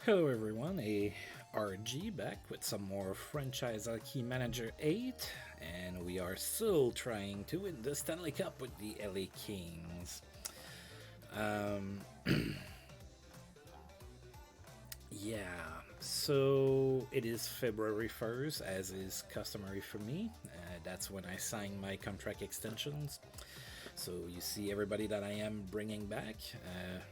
Hello everyone, RG back with some more Franchise Hockey Manager 8, and we are still trying to win the Stanley Cup with the LA Kings. Um, yeah, so it is February 1st, as is customary for me. That's when I sign my contract extensions. So you see everybody that I am bringing back.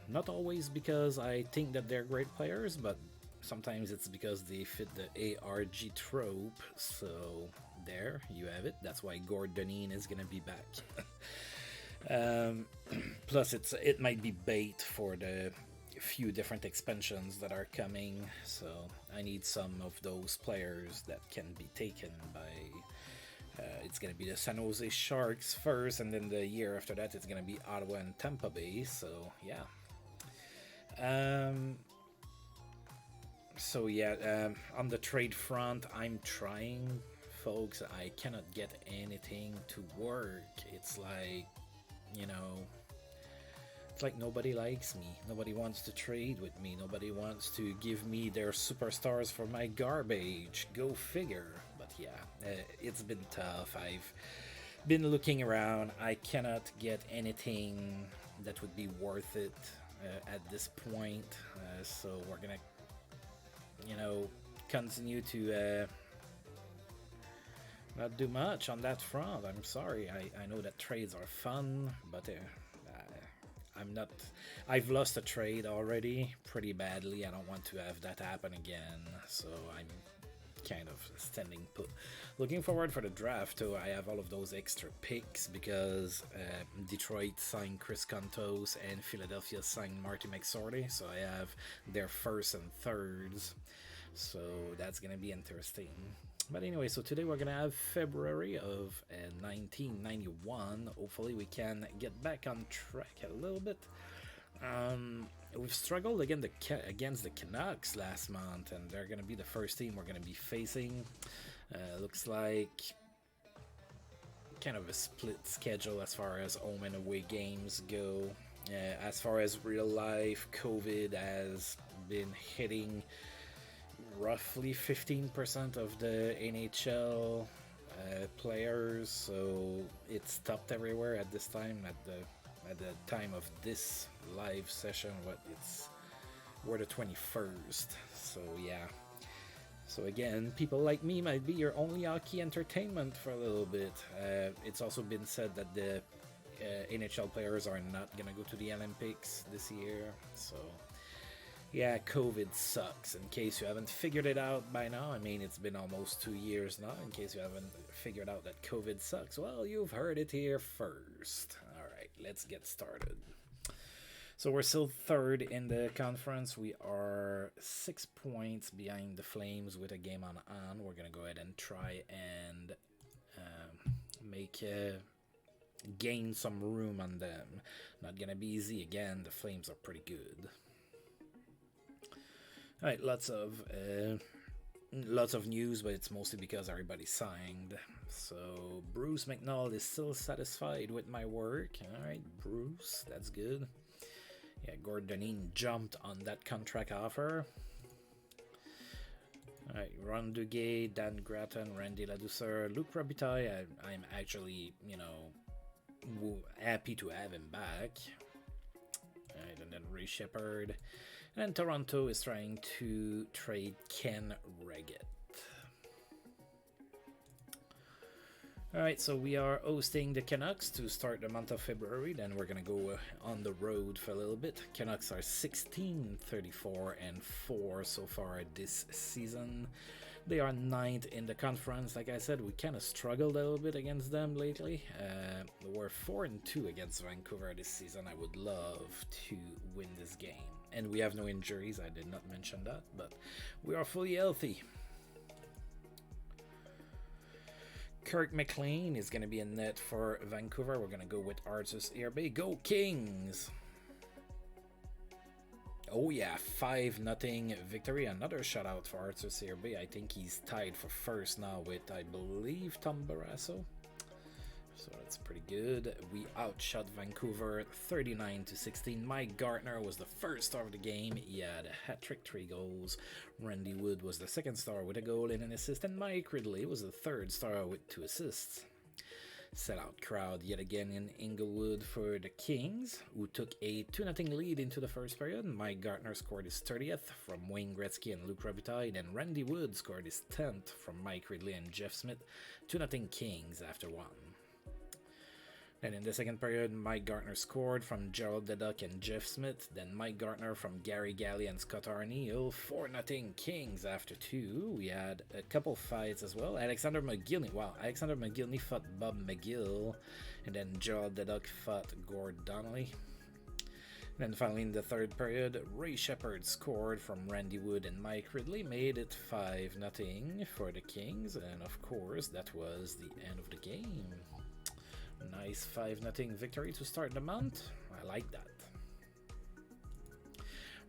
Not always because I think that they're great players, but sometimes it's because they fit the ARG trope. So there you have it. That's why Gordonine is gonna be back. um, Plus, it might be bait for the few different expansions that are coming. So I need some of those players that can be taken by it's going to be the San Jose Sharks first, and then the year after that, it's going to be Ottawa and Tampa Bay. So, yeah. On the trade front, I'm trying, folks. I cannot get anything to work. It's like, you know, it's like nobody likes me. Nobody wants to trade with me. Nobody wants to give me their superstars for my garbage. Go figure. But yeah, it's been tough. I've been looking around. I cannot get anything that would be worth it at this point. So we're gonna, continue to not do much on that front. I'm sorry. I know that trades are fun, but I'm not. I've lost a trade already pretty badly. I don't want to have that happen again. So I'm kind of standing put. Looking forward for the draft too. I have all of those extra picks because Detroit signed Chris Contos and Philadelphia signed Marty McSorley. So I have their first and thirds. So that's gonna be interesting. But anyway, so today we're gonna have February of 1991. Hopefully we can get back on track a little bit. We've struggled against the Canucks last month, and they're gonna be the first team we're gonna be facing. Looks like kind of a split schedule as far as home and away games go. As far as real life, COVID has been hitting roughly 15% of the NHL players, so it's stopped everywhere at this time. At the time of this live session, we're the 21st. So yeah. So again, people like me might be your only hockey entertainment for a little bit. It's also been said that the NHL players are not gonna go to the Olympics this year. So yeah, COVID sucks. In case you haven't figured it out by now, I mean, it's been almost 2 years now. In case you haven't figured out that COVID sucks, well, you've heard it here first. All right, let's get started. So we're still third in the conference. We are 6 points behind the Flames with a game on. We're going to go ahead and try and gain some room on them. Not going to be easy. Again, the Flames are pretty good. All right, lots of news, but it's mostly because everybody signed. So Bruce McNall is still satisfied with my work. All right, Bruce, that's good. Yeah, Gordonine jumped on that contract offer. All right, Ron Duguay, Dan Grattan, Randy Ladouceur, Luc Robitaille. I'm actually, happy to have him back. All right, and then Ray Shepard. And Toronto is trying to trade Ken Reggett. Alright, so we are hosting the Canucks to start the month of February. Then we're going to go on the road for a little bit. Canucks are 16-34-4 so far this season. They are 9th in the conference. Like I said, we kind of struggled a little bit against them lately. We're 4-2 against Vancouver this season. I would love to win this game. And we have no injuries. I did not mention that, but we are fully healthy. Kirk McLean is going to be in net for Vancouver. We're going to go with Artus Irbe. Go Kings! Oh yeah, 5-0 victory. Another shutout for Artus Irbe. I think he's tied for first now with, I believe, Tom Barrasso. So that's pretty good. We outshot Vancouver 39-16. Mike Gartner was the first star of the game. He had a hat-trick, 3 goals. Randy Wood was the second star with a goal and an assist. And Mike Ridley was the third star with 2 assists. Sellout crowd yet again in Inglewood for the Kings, who took a 2-0 lead into the first period. Mike Gartner scored his 30th from Wayne Gretzky and Luke Robitaille. Then Randy Wood scored his 10th from Mike Ridley and Jeff Smith. 2-0 Kings after 1. Then in the second period, Mike Gartner scored from Gerald Deduck and Jeff Smith. Then Mike Gartner from Gary Galley and Scott Arneal. 4-0 Kings after 2. We had a couple fights as well. Alexander McGillney. Wow, Alexander McGillney fought Bob McGill. And then Gerald Deduck fought Gord Donnelly. And then finally in the third period, Ray Shepard scored from Randy Wood and Mike Ridley. Made it 5-0 for the Kings. And of course, that was the end of the game. Nice 5-0 victory to start the month. I like that.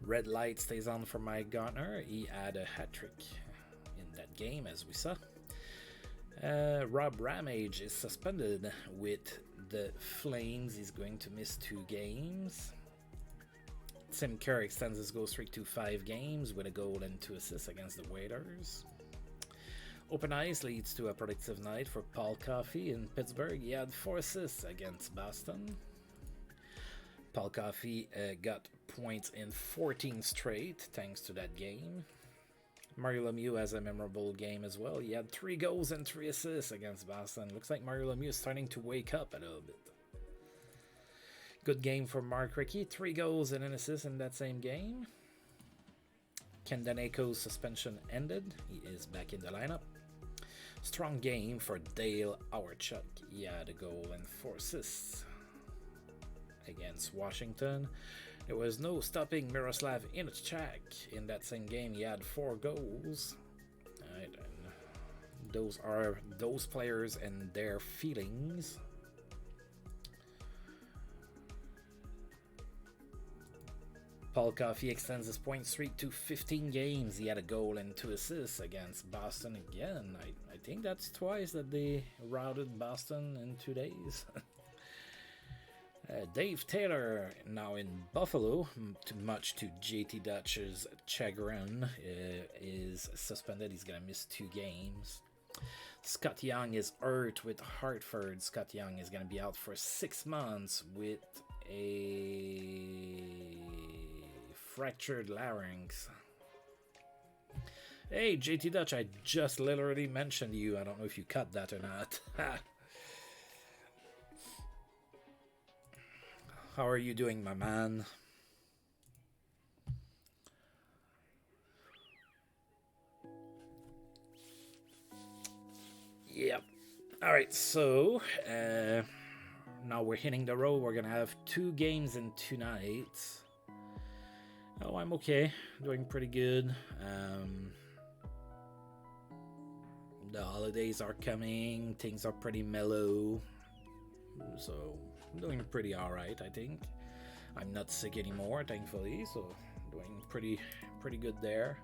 Red light stays on for Mike Gartner. He had a hat-trick in that game, as we saw. Rob Ramage is suspended with the Flames. He's going to miss 2 games. Tim Kerr extends his goal streak to 5 games with a goal and 2 assists against the Waiters. Open Ice leads to a productive night for Paul Coffey in Pittsburgh. He had 4 assists against Boston. Paul Coffey got points in 14 straight thanks to that game. Mario Lemieux has a memorable game as well. He had 3 goals and 3 assists against Boston. Looks like Mario Lemieux is starting to wake up a little bit. Good game for Mark Rickey. 3 goals and an assist in that same game. Ken Daneko's suspension ended. He is back in the lineup. Strong game for Dale Auerchuk. He had a goal and 4 assists against Washington. There was no stopping Miroslav Inachak in that same game. He had 4 goals. Right, and those are those players and their feelings. Paul Coffey extends his point streak to 15 games. He had a goal and 2 assists against Boston again. I think that's twice that they routed Boston in 2 days. Dave Taylor, now in Buffalo, much to JT Dutch's chagrin, is suspended. He's going to miss 2 games. Scott Young is hurt with Hartford. Scott Young is going to be out for 6 months with a fractured larynx. Hey, JT Dutch, I just literally mentioned you. I don't know if you cut that or not. How are you doing, my man? Yep. Alright, so now we're hitting the road. We're gonna have 2 games in 2 nights. Oh, I'm okay. Doing pretty good. The holidays are coming. Things are pretty mellow. So, I'm doing pretty alright, I think. I'm not sick anymore, thankfully. So, doing pretty good there.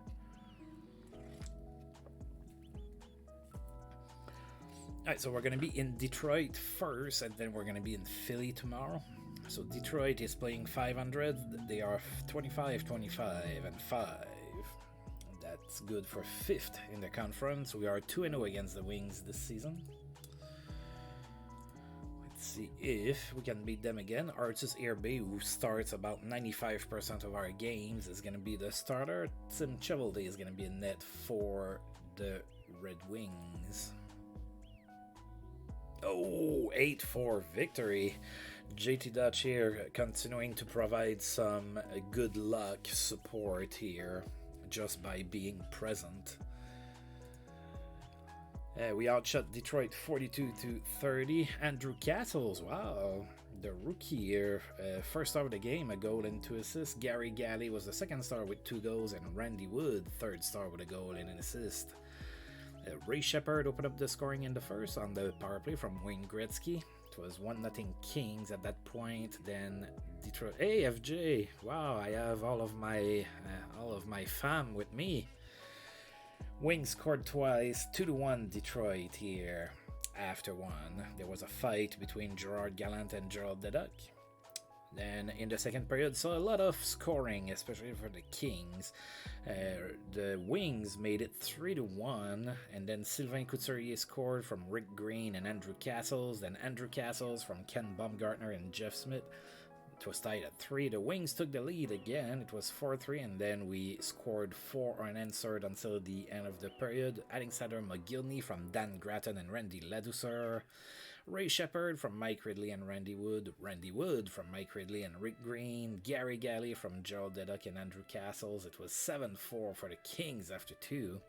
Alright, so we're going to be in Detroit first, and then we're going to be in Philly tomorrow. So Detroit is playing 500. They are 25, 25, and 5. That's good for 5th in the conference. We are 2-0 against the Wings this season. Let's see if we can beat them again. Artus Irbe, who starts about 95% of our games, is going to be the starter. Tim Chevelday is going to be in net for the Red Wings. Oh, 8-4 victory. JT Dutch here continuing to provide some good luck support here just by being present. We outshot Detroit 42-30. Andrew Castles, wow, the rookie here, first star of the game, a goal and 2 assists. Gary Galley was the second star with 2 goals, and Randy Wood, third star with a goal and an assist. Ray Shepard opened up the scoring in the first on the power play from Wayne Gretzky. It was 1-0 Kings at that point. Then Detroit. Hey FJ! Wow, I have all of my fam with me. Wings scored twice, 2-1 Detroit here after 1. There was a fight between Gerard Gallant and Gerald the Duck. Then in the second period, saw a lot of scoring, especially for the Kings. The Wings made it 3-1, and then Sylvain Couturier scored from Rick Green and Andrew Castles. Then Andrew Castles from Ken Baumgartner and Jeff Smith. It was tied at 3. The Wings took the lead again. It was 4-3, and then we scored 4 unanswered until the end of the period. Alexander McGillney from Dan Gratton and Randy Ladouceur. Ray Shepard from Mike Ridley and Randy Wood. Randy Wood from Mike Ridley and Rick Green. Gary Galley from Gerald Deduck and Andrew Castles. It was 7-4 for the Kings after 2.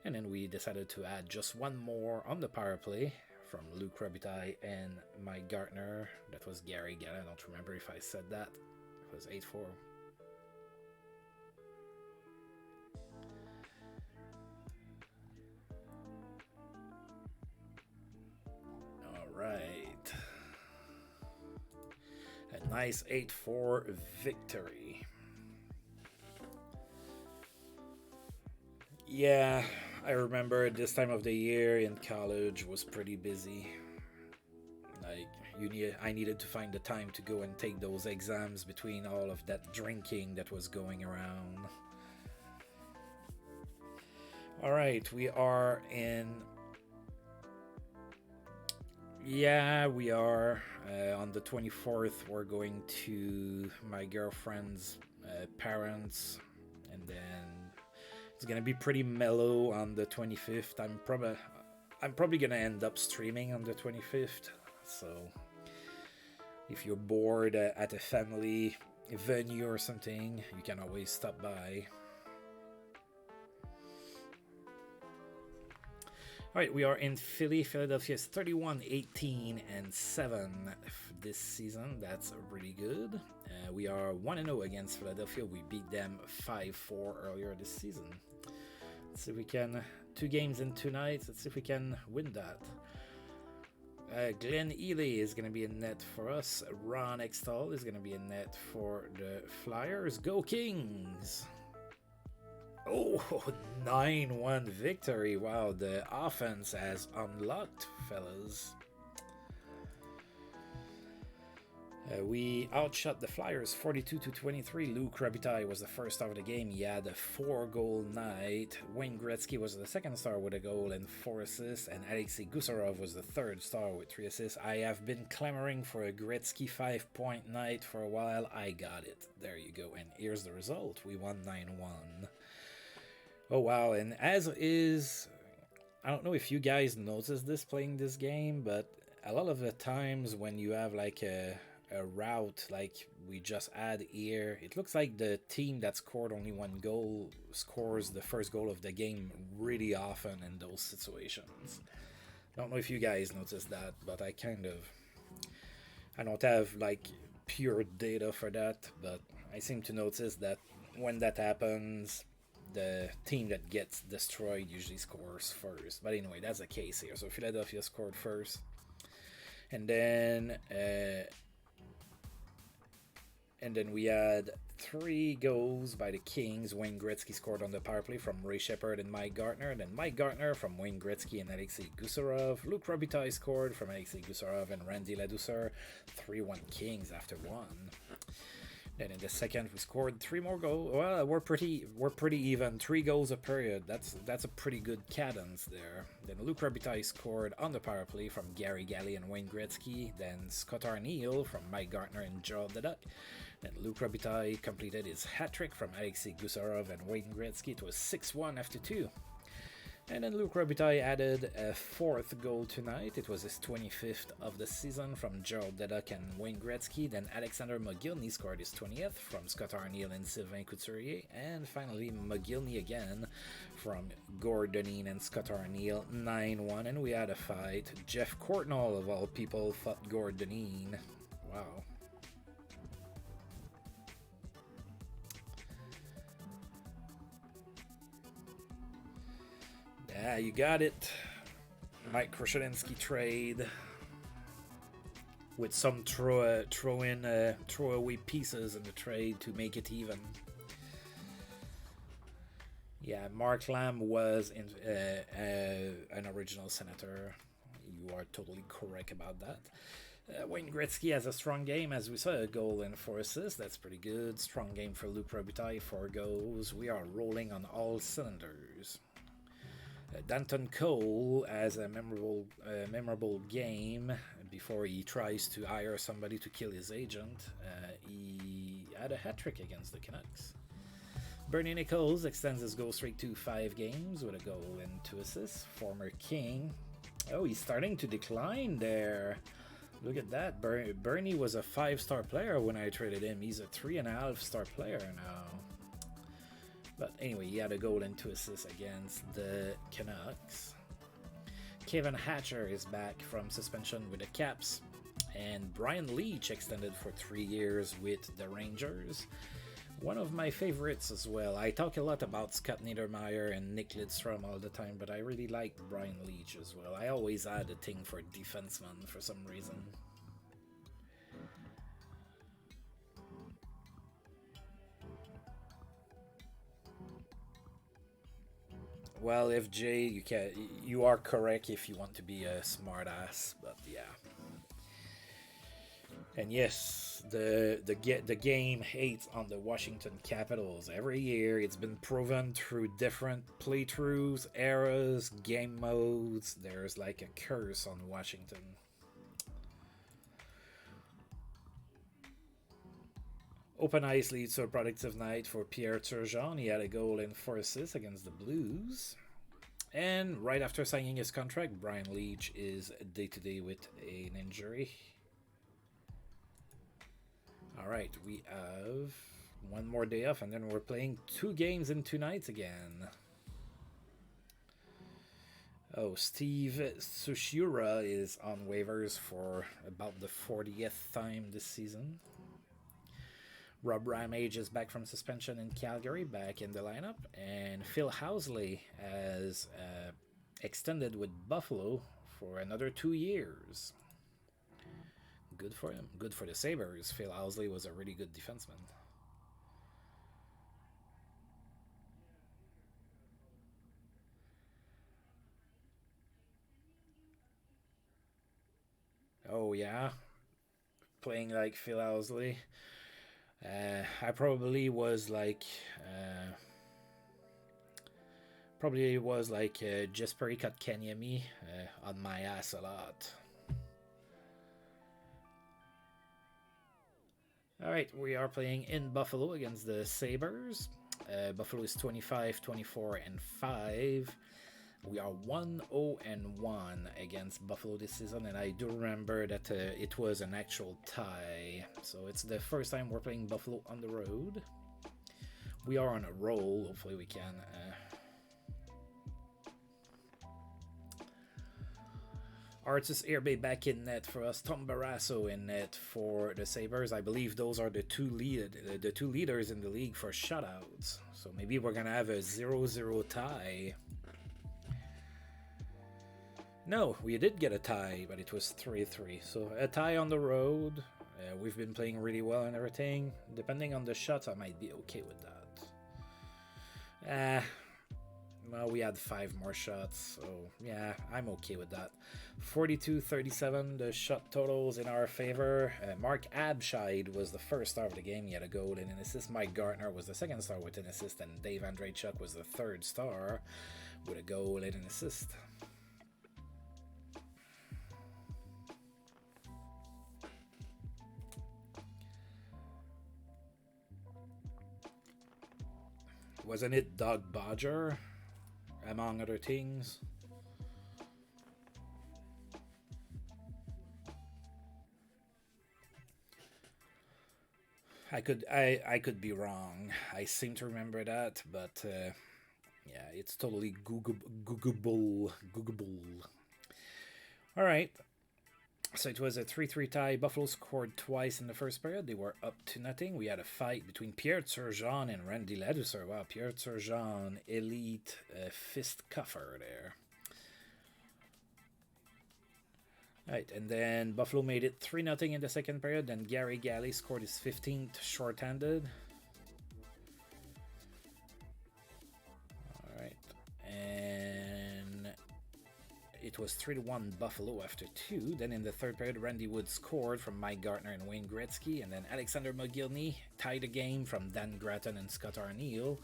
And then we decided to add just one more on the power play from Luc Robitaille and Mike Gartner. That was Gary Galley. I don't remember if I said that. It was 8-4. Right. A nice 8-4 victory. Yeah, I remember this time of the year in college was pretty busy. Like, I needed to find the time to go and take those exams between all of that drinking that was going around. Alright, we are in... Yeah, we are. On the 24th, we're going to my girlfriend's parents, and then it's gonna be pretty mellow on the 25th. I'm probably gonna end up streaming on the 25th. So if you're bored at a family venue or something, you can always stop by. Alright, we are in Philly. Philadelphia's 31-18-7 this season. That's really good. We are 1-0 against Philadelphia. We beat them 5-4 earlier this season. Let's see if we can... 2 games in 2 nights. Let's see if we can win that. Glenn Ely is going to be in net for us. Ron Extall is going to be in net for the Flyers. Go Kings! Oh, 9-1 victory. Wow, the offense has unlocked, fellas. We outshot the Flyers 42-23. Luc Robitaille was the first star of the game. He had a 4-goal night. Wayne Gretzky was the second star with a goal and 4 assists. And Alexei Gusarov was the third star with 3 assists. I have been clamoring for a Gretzky 5-point night for a while. I got it. There you go. And here's the result. We won 9-1. Oh wow, and as is, I don't know if you guys noticed this playing this game, but a lot of the times when you have like a route like we just had here, it looks like the team that scored only 1 goal scores the first goal of the game really often in those situations. I don't know if you guys noticed that, but I don't have like pure data for that, but I seem to notice that when that happens, the team that gets destroyed usually scores first. But anyway, that's the case here. So Philadelphia scored first. And then we had 3 goals by the Kings. Wayne Gretzky scored on the power play from Ray Shepard and Mike Gartner. Then Mike Gartner from Wayne Gretzky and Alexei Gusarov. Luc Robitaille scored from Alexei Gusarov and Randy Ladouceur. 3-1 Kings after 1. Then in the second, we scored 3 more goals. Well, we're pretty even. 3 goals a period. That's a pretty good cadence there. Then Luc Robitaille scored on the power play from Gary Galley and Wayne Gretzky. Then Scott Arneal from Mike Gartner and Gerald Deduck. Then Luc Robitaille completed his hat-trick from Alexei Gusarov and Wayne Gretzky. It was 6-1 after 2. And then Luc Robitaille added a 4th goal tonight. It was his 25th of the season from Gerald Deduck and Wayne Gretzky. Then Alexander McGillney scored his 20th from Scott Arneal and Sylvain Couturier. And finally McGillney again from Gord Donine and Scott Arneal. 9-1, and we had a fight. Jeff Courtnall, of all people, fought Gord Donine. Wow. Yeah, you got it. Mike Krushelensky trade with some throw away pieces in the trade to make it even. Yeah, Mark Lamb was an original Senator. He You are totally correct about that. Wayne Gretzky has a strong game, as we saw, a goal and 4 assists. That's pretty good. Strong game for Luc Robitaille, 4 goals. We are rolling on all cylinders. Danton Cole has a memorable game before he tries to hire somebody to kill his agent. He had a hat-trick against the Canucks. Bernie Nichols extends his goal streak to 5 games with a goal and 2 assists. Former King. Oh, he's starting to decline there. Look at that. Bernie was a 5-star player when I traded him. He's a 3.5-star player now. But anyway, he had a goal and 2 assists against the Canucks. Kevin Hatcher is back from suspension with the Caps. And Brian Leach extended for 3 years with the Rangers. One of my favorites as well. I talk a lot about Scott Niedermayer and Nick Lidstrom all the time, but I really like Brian Leach as well. I always had a thing for defensemen for some reason. Well, FJ, you are correct if you want to be a smartass, but yeah. And yes, the game hates on the Washington Capitals. Every year, it's been proven through different playthroughs, eras, game modes. There's like a curse on Washington. Open ice leads to a productive night for Pierre Turgeon. He had a goal and 4 assists against the Blues. And right after signing his contract, Brian Leach is day-to-day with an injury. Alright, we have one more day off, and then we're playing 2 games in 2 nights again. Oh, Steve Sushura is on waivers for about the 40th time this season. Rob Ramage is back from suspension in Calgary, back in the lineup. And Phil Housley has extended with Buffalo for another 2 years. Good for him. Good for the Sabres. Phil Housley was a really good defenseman. Oh, yeah. Playing like Phil Housley. I probably was like Jesperi Kotkaniemi on my ass a lot. Alright, we are playing in Buffalo against the Sabres. Buffalo is 25, 24, and 5. We are 1-0-1 against Buffalo this season, and I do remember that it was an actual tie. So it's the first time we're playing Buffalo on the road. We are on a roll. Hopefully we can... Artis Irbe back in net for us. Tom Barrasso in net for the Sabres. I believe those are the two leaders in the league for shutouts. So maybe we're going to have a 0-0 tie. No, we did get a tie, but it was 3-3. So a tie on the road. We've been playing really well and everything. Depending on the shots, I might be okay with that. Well, we had 5 more shots, so yeah, I'm okay with that. 42-37, the shot totals in our favor. Mark Abscheid was the first star of the game. He had a goal and an assist. Mike Gartner was the second star with an assist, and Dave Andreychuk was the third star with a goal and an assist. Wasn't it Doug Bodger, among other things? I could be wrong. I seem to remember that, but yeah, it's totally Googleable. All right. So it was a 3-3 tie. Buffalo scored twice in the first period. They were up 2-0. We had a fight between Pierre Turgeon and Randy Ladouceur. Wow, Pierre Turgeon, elite fist cuffer there. Right, and then Buffalo made it 3-0 in the second period. Then Gary Galley scored his 15th shorthanded. All right, and it was 3-1 Buffalo after 2. Then in the third period, Randy Wood scored from Mike Gartner and Wayne Gretzky. And then Alexander McGillney tied the game from Dan Gratton and Scott Arneal.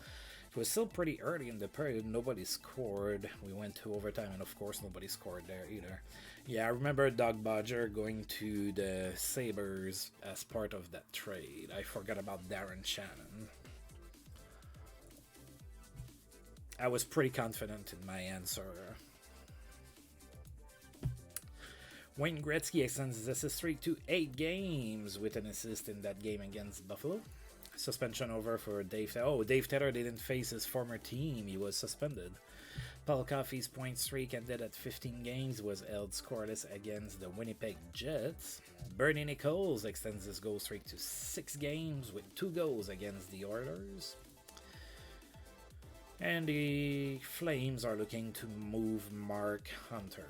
It was still pretty early in the period. Nobody scored. We went to overtime, and of course, nobody scored there either. Yeah, I remember Doug Bodger going to the Sabres as part of that trade. I forgot about Darren Shannon. I was pretty confident in my answer. Wayne Gretzky extends his assist streak to 8 games with an assist in that game against Buffalo. Suspension over for Dave Taylor. Oh, Dave Taylor didn't face his former team. He was suspended. Paul Coffey's point streak ended at 15 games, was held scoreless against the Winnipeg Jets. Bernie Nichols extends his goal streak to 6 games with 2 goals against the Oilers. And the Flames are looking to move Mark Hunter.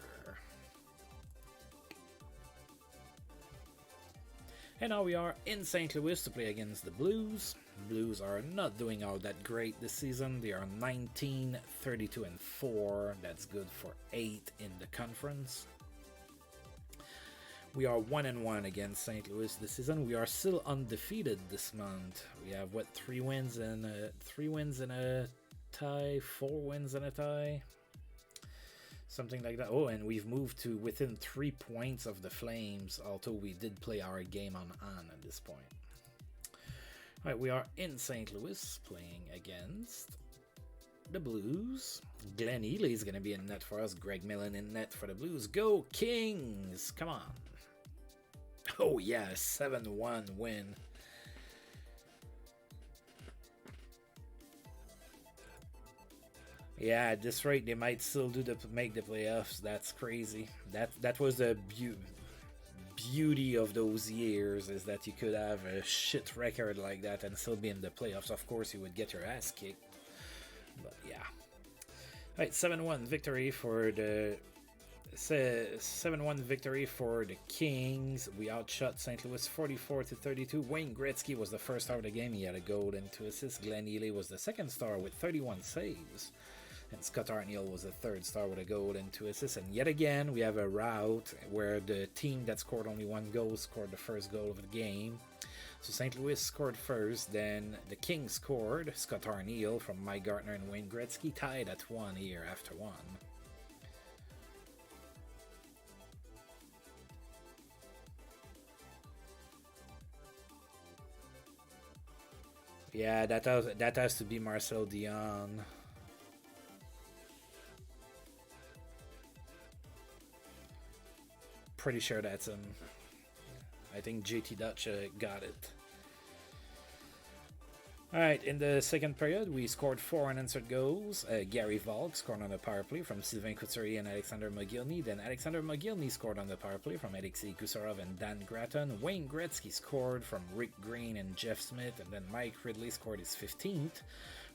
And now we are in St. Louis to play against the Blues. Blues are not doing all that great this season. They are 19, 32, and 4. That's good for 8 in the conference. We are 1-1 against St. Louis this season. We are still undefeated this month. We have 3 wins and a tie, 4 wins and a tie, something like that. Oh, and we've moved to within 3 points of the Flames, although we did play our game on at this point. All right, we are in St. Louis playing against the Blues. Glenn Ely is going to be in net for us. Greg Millen in net for the Blues. Go Kings! Come on. Oh yeah, 7-1 win. Yeah, at this rate, they might still make the playoffs. That's crazy. That was the beauty of those years, is that you could have a shit record like that and still be in the playoffs. Of course, you would get your ass kicked. But yeah. All right, 7-1 victory for the 7-1 victory for the Kings. We outshot St. Louis 44-32. Wayne Gretzky was the first star of the game. He had a goal and 2 assists. Glenn Ely was the second star with 31 saves. And Scott Arneal was the third star with a goal and 2 assists. And yet again, we have a rout where the team that scored only 1 goal scored the first goal of the game. So St. Louis scored first, then the Kings scored. Scott Arneal from Mike Gartner and Wayne Gretzky tied at 1 here after 1. Yeah, that has to be Marcel Dion. Pretty sure that's him. I think JT Dutch got it. Alright, in the second period, we scored 4 unanswered goals. Gary Valk scored on the power play from Sylvain Couturier and Alexander McGillney. Then Alexander McGillney scored on the power play from Alexei Kusarov and Dan Gratton. Wayne Gretzky scored from Rick Green and Jeff Smith. And then Mike Ridley scored his 15th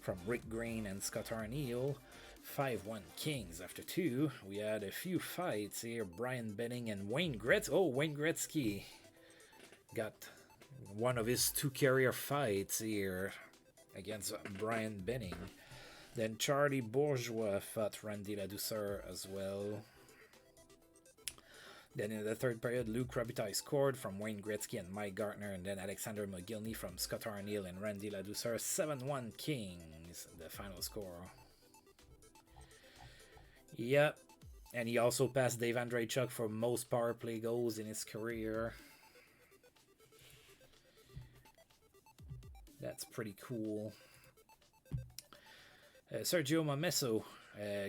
from Rick Green and Scott Arneal. 5-1 Kings after 2. We had a few fights here. Brian Benning and Wayne Gretzky. Oh, Wayne Gretzky got one of his 2 career fights here against Brian Benning. Then Charlie Bourgeois fought Randy Ladouceur as well. Then in the third period, Luc Robitaille scored from Wayne Gretzky and Mike Gartner, and then Alexander McGillney from Scott Arneal and Randy Ladouceur. 7-1 Kings, the final score. Yep, and he also passed Dave Andreychuk for most power play goals in his career. That's pretty cool. Sergio Momesso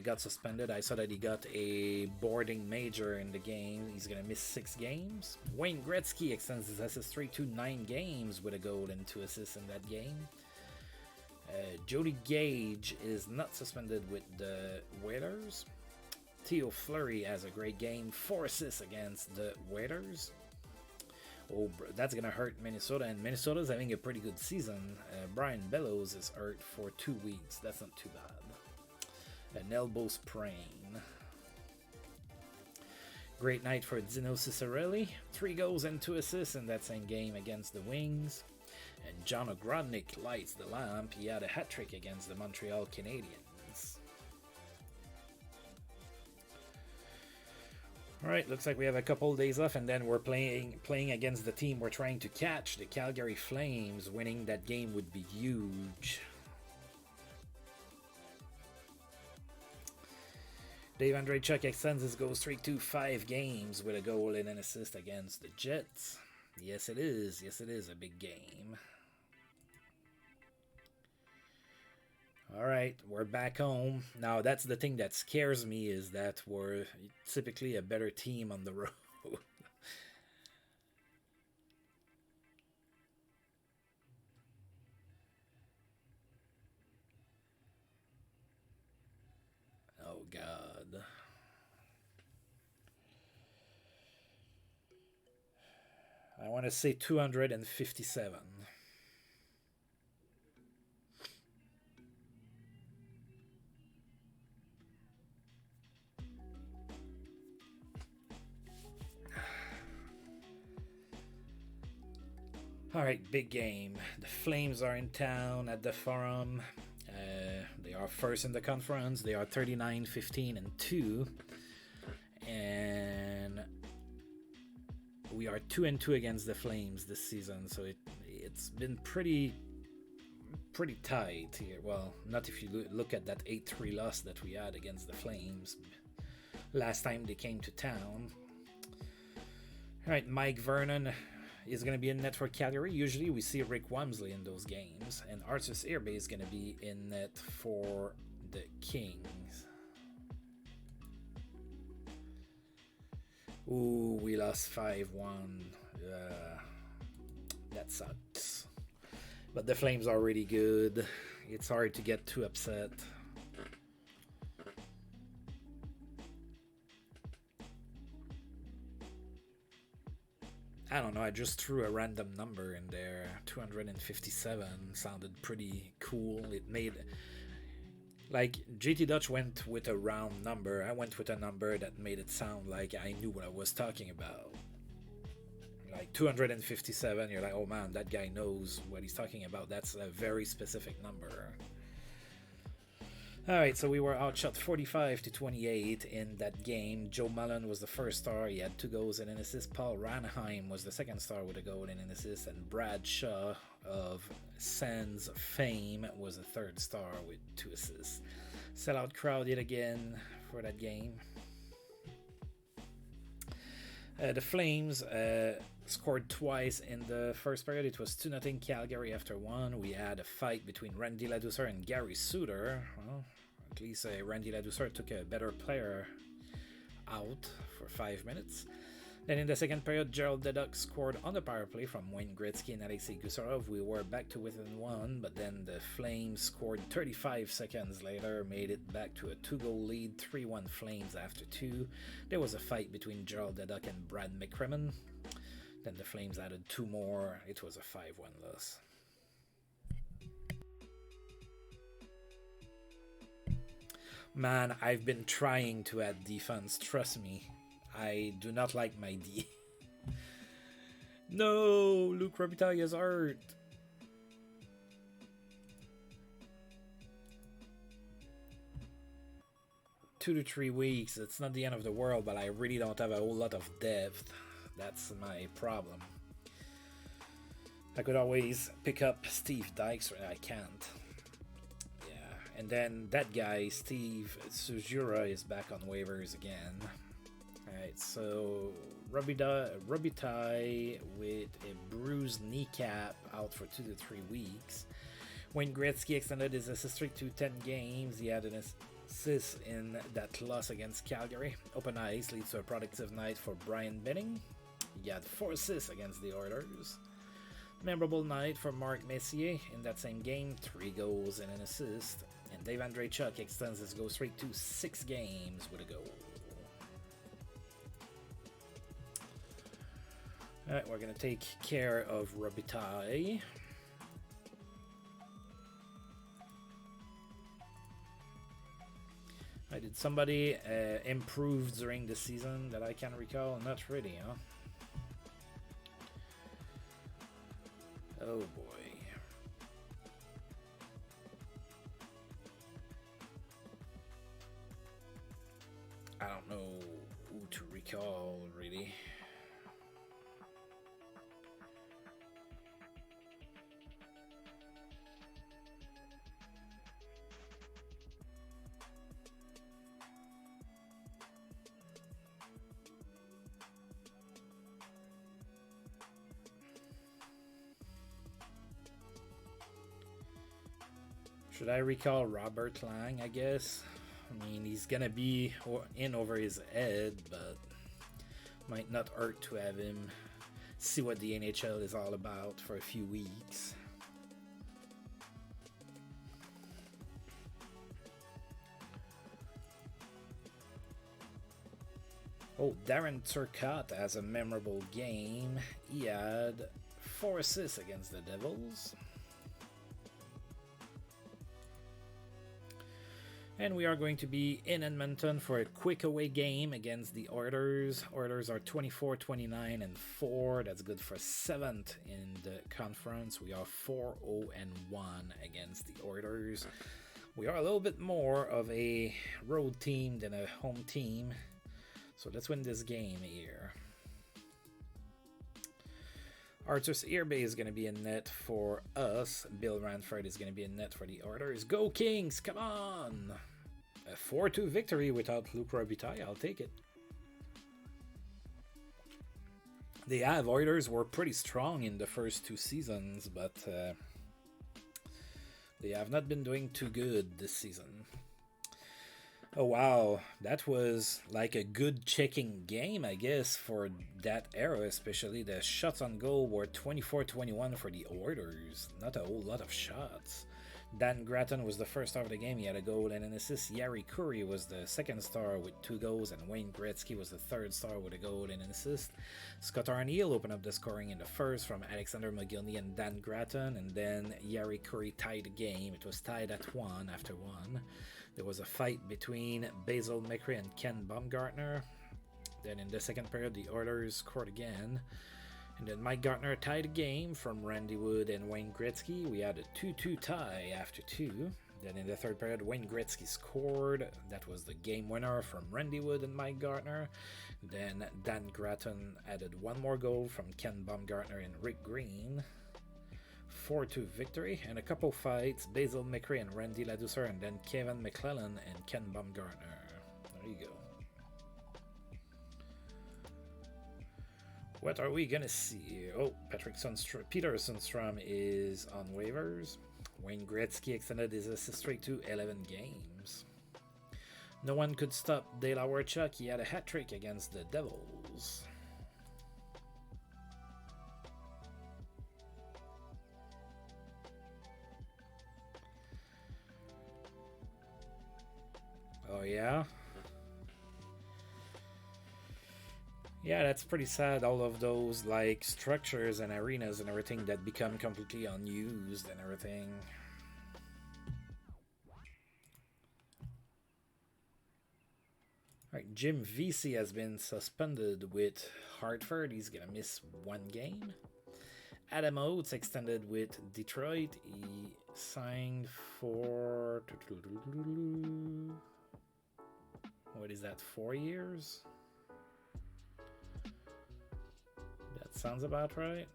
got suspended. I saw that he got a boarding major in the game. He's going to miss 6 games. Wayne Gretzky extends his assist streak to 9 games with a goal and 2 assists in that game. Jody Gage is not suspended with the Whalers. Theo Fleury has a great game. 4 assists against the Whalers. Oh, that's going to hurt Minnesota, and Minnesota's having a pretty good season. Brian Bellows is hurt for 2 weeks. That's not too bad. An elbow sprain. Great night for Dino Ciccarelli. 3 goals and 2 assists in that same game against the Wings. And John Ogrodnik lights the lamp. He had a hat-trick against the Montreal Canadiens. All right, looks like we have a couple days off, and then we're playing against the team we're trying to catch, the Calgary Flames. Winning that game would be huge. Dave Andreychuk extends his goal streak to 5 games with a goal and an assist against the Jets. Yes, it is. Yes, it is a big game. All right, we're back home. Now, that's the thing that scares me, is that we're typically a better team on the road. Oh, God. I want to say 257. All right, big game. The Flames are in town at the Forum. They are first in the conference. They are 39, 15, and 2. And we are 2-2 against the Flames this season, so it's been pretty tight here. Well, not if you look at that 8-3 loss that we had against the Flames last time they came to town. All right, Mike Vernon is going to be in net for Calgary. Usually we see Rick Wamsley in those games, and Artus Airbay is going to be in net for the Kings. Ooh, we lost 5-1. That sucks. But the Flames are really good. It's hard to get too upset. I don't know, I just threw a random number in there. 257 sounded pretty cool. It made... Like, JT Dutch went with a round number. I went with a number that made it sound like I knew what I was talking about. Like 257, you're like, oh man, that guy knows what he's talking about. That's a very specific number. Alright, so we were outshot 45-28 in that game. Joe Mullen was the first star. He had 2 goals and an assist. Paul Ranheim was the second star with a goal and an assist. And Brad Shaw of Sens fame was the third star with 2 assists. Sellout crowd yet again for that game. The Flames scored twice in the first period. It was 2-0 Calgary after 1. We had a fight between Randy Ladouceur and Gary Suter. Well, at least Randy Ladouceur took a better player out for 5 minutes. Then in the second period, Gerald Deduck scored on the power play from Wayne Gretzky and Alexei Gusarov. We were back to within 1, but then the Flames scored 35 seconds later, made it back to a 2-goal lead, 3-1 Flames after 2. There was a fight between Gerald Deduck and Brad McCrimmon. Then the Flames added 2 more. It was a 5-1 loss. Man, I've been trying to add defense, trust me. I do not like my D. No, Luc Robitaille is hurt. Two to 3 weeks. It's not the end of the world, but I really don't have a whole lot of depth. That's my problem. I could always pick up Steve Dykes, I can't. Yeah, and then that guy, Steve Sujura, is back on waivers again. Alright, so Robitaille with a bruised kneecap out for 2 to 3 weeks. Wayne Gretzky extended his assist streak to 10 games. He had an assist in that loss against Calgary. Open ice leads to a productive night for Brian Benning. He had 4 assists against the Oilers. Memorable night for Mark Messier in that same game, 3 goals and an assist. And Dave Andreychuk extends his goal streak to 6 games with a goal. Alright, we're going to take care of Robitaille. Did somebody improve during the season that I can recall? Not really, huh? Oh boy. I don't know who to recall, really. Should I recall Robert Lang, I guess? I mean, he's gonna be in over his head, but might not hurt to have him see what the NHL is all about for a few weeks. Oh, Darren Turcotte has a memorable game. He had 4 assists against the Devils. And we are going to be in Edmonton for a quick away game against the Oilers. Oilers are 24, 29, and 4. That's good for 7th in the conference. We are 4-0 and 1 against the Oilers. We are a little bit more of a road team than a home team. So let's win this game here. Arthur's Earbay is going to be in net for us. Bill Ranford is going to be in net for the Oilers. Go Kings! Come on! A 4-2 victory without Luc Robitaille. I'll take it. The Oilers were pretty strong in the first 2 seasons, but they have not been doing too good this season. Oh wow, that was like a good checking game, I guess, for that era, especially. The shots on goal were 24-21 for the Oilers. Not a whole lot of shots. Dan Gratton was the first star of the game. He had a goal and an assist. Yari Curry was the second star with 2 goals, and Wayne Gretzky was the third star with a goal and an assist. Scott Arniel opened up the scoring in the first from Alexander McGillney and Dan Gratton, and then Yari Curry tied the game. It was tied at 1 after 1. There was a fight between Basil McRae and Ken Baumgartner. Then in the second period, the Oilers scored again. And then Mike Gartner tied the game from Randy Wood and Wayne Gretzky. We had a 2-2 tie after 2. Then in the third period, Wayne Gretzky scored. That was the game winner from Randy Wood and Mike Gartner. Then Dan Gratton added 1 more goal from Ken Baumgartner and Rick Green. 4-2 victory, and a couple fights, Basil McRae and Randy Ladouceur, and then Kevin McClellan and Ken Baumgartner. There you go. What are we gonna see? Oh, Peter Sundstrom is on waivers. Wayne Gretzky extended his assist streak to 11 games. No one could stop Dale Hawerchuk. He had a hat-trick against the Devils. Oh yeah? Yeah, that's pretty sad. All of those like structures and arenas and everything that become completely unused and everything. Alright, Jim Vesey has been suspended with Hartford. He's gonna miss 1 game. Adam Oates extended with Detroit. He signed for... What is that, 4 years? That sounds about right.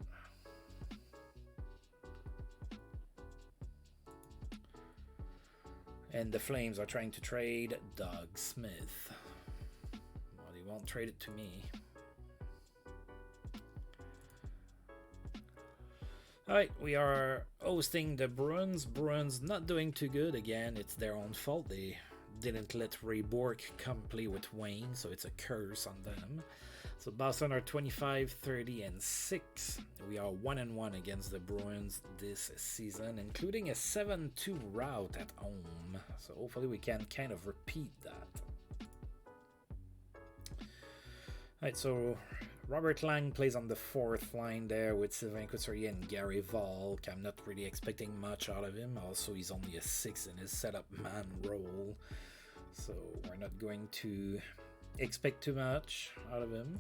And the Flames are trying to trade Doug Smith. Well, they won't trade it to me. Alright, we are hosting the Bruins. Bruins not doing too good again. It's their own fault. They didn't let Ray Bourque come play with Wayne, so it's a curse on them. So Boston are 25, 30, and 6. We are 1-1 against the Bruins this season, including a 7-2 rout at home. So hopefully we can kind of repeat that. Alright, so Robert Lang plays on the 4th line there with Sylvain Couturier and Gary Volk. I'm not really expecting much out of him. Also, he's only a 6 in his setup man role. So we're not going to expect too much out of him.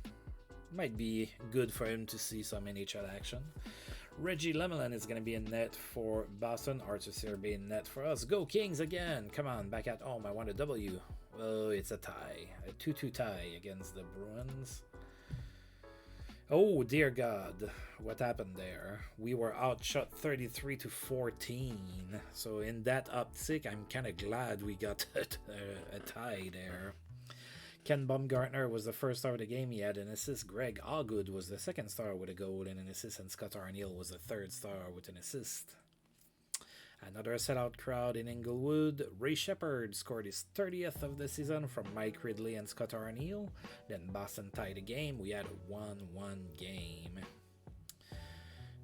Might be good for him to see some NHL action. Reggie Lemelin is going to be in net for Boston. Arthur Searby in net for us. Go Kings again! Come on, back at home. I want a W. Oh, it's a tie. A 2-2 tie against the Bruins. Oh, dear God. What happened there? We were outshot 33-14. So in that optic, I'm kind of glad we got a tie there. Ken Baumgartner was the first star of the game. He had an assist. Greg Allgood was the second star with a goal and an assist. And Scott Arniel was the third star with an assist. Another sellout crowd in Inglewood. Ray Shepard scored his 30th of the season from Mike Ridley and Scott Arniel. Then Boston tied the game. We had a 1-1 game.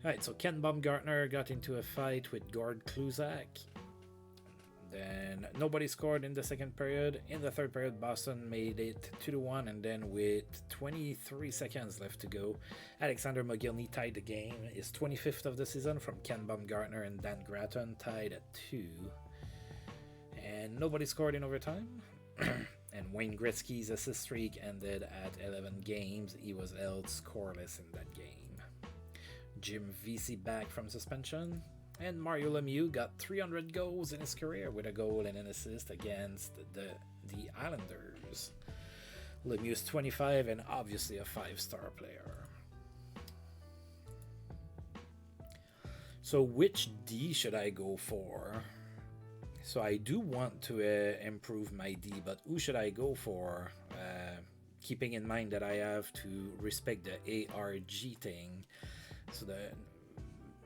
Alright, so Ken Baumgartner got into a fight with Gord Kluzak. Then nobody scored in the second period. In the third period, Boston made it 2-1, and then with 23 seconds left to go, Alexander Mogilny tied the game. His 25th of the season from Ken Baumgartner and Dan Gratton tied at 2. And nobody scored in overtime. And Wayne Gretzky's assist streak ended at 11 games. He was held scoreless in that game. Jim Vesey back from suspension. And Mario Lemieux got 300 goals in his career with a goal and an assist against the Islanders. Lemieux's 25 and obviously a 5-star player. So which D should I go for? So I do want to improve my D, but who should I go for? Keeping in mind that I have to respect the ARG thing. So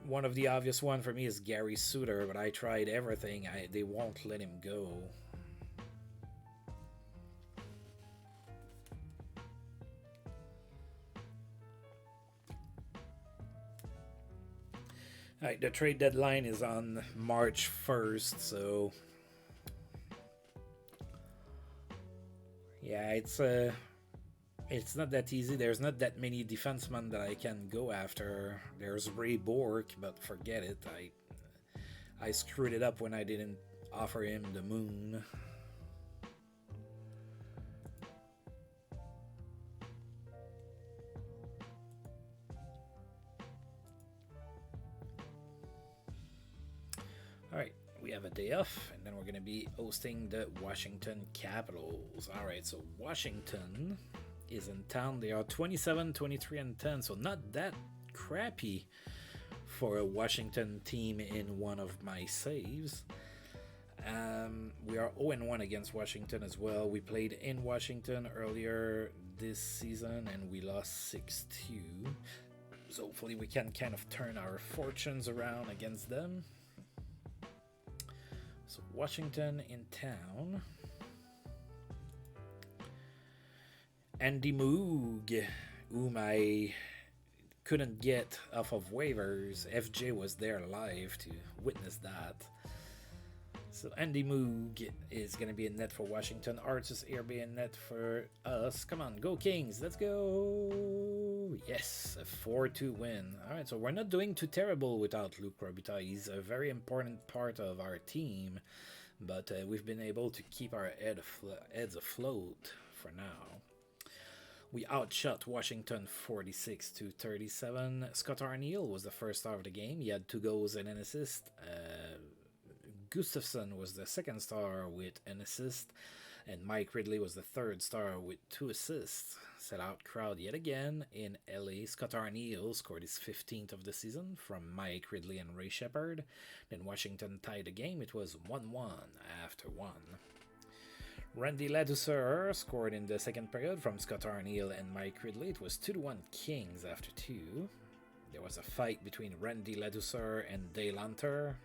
one of the obvious one for me is Gary Suter, but I tried everything. They won't let him go. Alright, the trade deadline is on March 1st, so yeah, it's not that easy. There's not that many defensemen that I can go after. There's Ray Bourque, but forget it. I screwed it up when I didn't offer him the moon. Alright, we have a day off, and then we're going to be hosting the Washington Capitals. Alright, so Washington is in town. They are 27, 23, and 10, so not that crappy for a Washington team in one of my saves. We are 0-1 against Washington as well. We played in Washington earlier this season and we lost 6-2. So hopefully we can kind of turn our fortunes around against them. So Washington in town. Andy Moog, whom I couldn't get off of waivers. FJ was there live to witness that. So Andy Moog is going to be in net for Washington. Artis Airby in net for us. Come on, go Kings. Let's go. Yes, a 4-2 win. All right, so we're not doing too terrible without Luc Robitaille. He's a very important part of our team. But we've been able to keep our heads afloat for now. We outshot Washington 46-37. Scott Arniel was the first star of the game. He had 2 goals and an assist. Gustafsson was the second star with an assist. And Mike Ridley was the third star with 2 assists. Sellout crowd yet again in LA. Scott Arniel scored his 15th of the season from Mike Ridley and Ray Shepard. Then Washington tied the game. It was 1-1 after 1. Randy Ladouceur scored in the second period from Scott Arniel and Mike Ridley. It was 2-1 Kings after 2. There was a fight between Randy Ladouceur and Dale Hunter.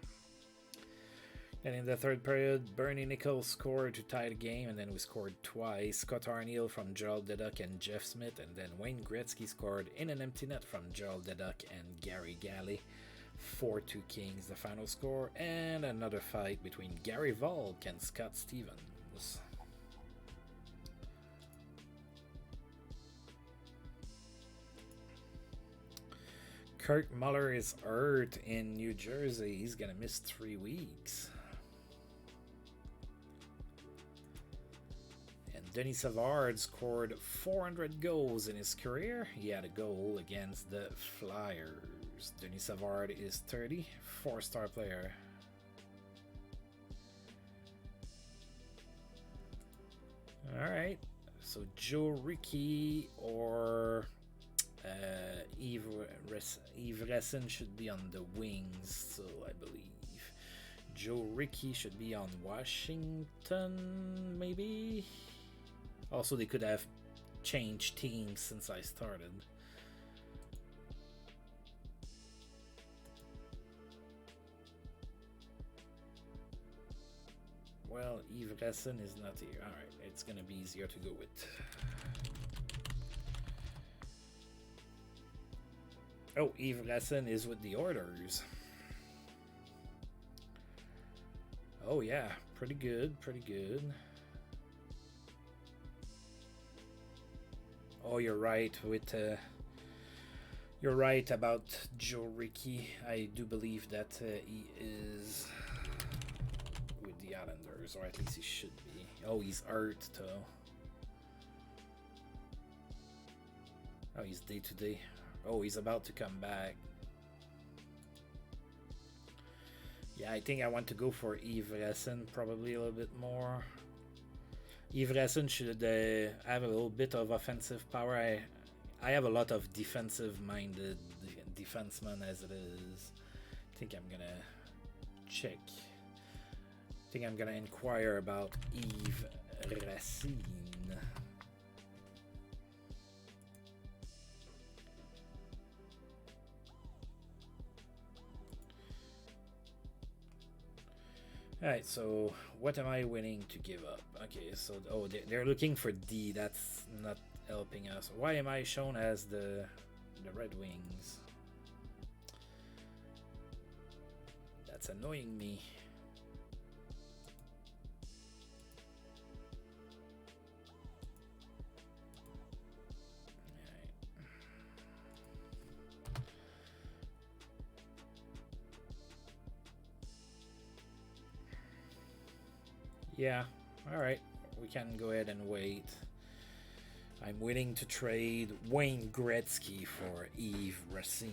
And in the third period, Bernie Nichols scored to tie the game, and then we scored twice. Scott Arniel from Gerald Deduck and Jeff Smith, and then Wayne Gretzky scored in an empty net from Gerald Deduck and Gary Galley. 4-2 Kings, the final score, and another fight between Gary Volk and Scott Stevens. Kirk Muller is hurt in New Jersey. He's going to miss 3 weeks. And Denis Savard scored 400 goals in his career. He had a goal against the Flyers. Denis Savard is 30, 4-star player. All right. So Joe Ricky or Eve Ressen should be on the wings. So I believe Joe Ricky should be on Washington, maybe. Also, they could have changed teams since I started. Well, Eve Ressen is not here. Alright, it's gonna be easier to go with. Oh, Eve Ressen is with the orders. Oh yeah, pretty good, pretty good. Oh, you're right with you're right about Joe Ricky. I do believe that he is with the Islanders, or at least he should be. Oh, he's hurt though. Oh, he's day to day. Oh, he's about to come back. Yeah, I think I want to go for Ivressen probably a little bit more. Ivressen should have a little bit of offensive power. I have a lot of defensive-minded defensemen as it is. I think I'm gonna check. I think I'm gonna inquire about Yves Racine. Alright, so what am I willing to give up? Okay, so oh, they're looking for D. That's not helping us. Why am I shown as the Red Wings? That's annoying me. Yeah, alright. We can go ahead and wait. I'm willing to trade Wayne Gretzky for Yves Racine.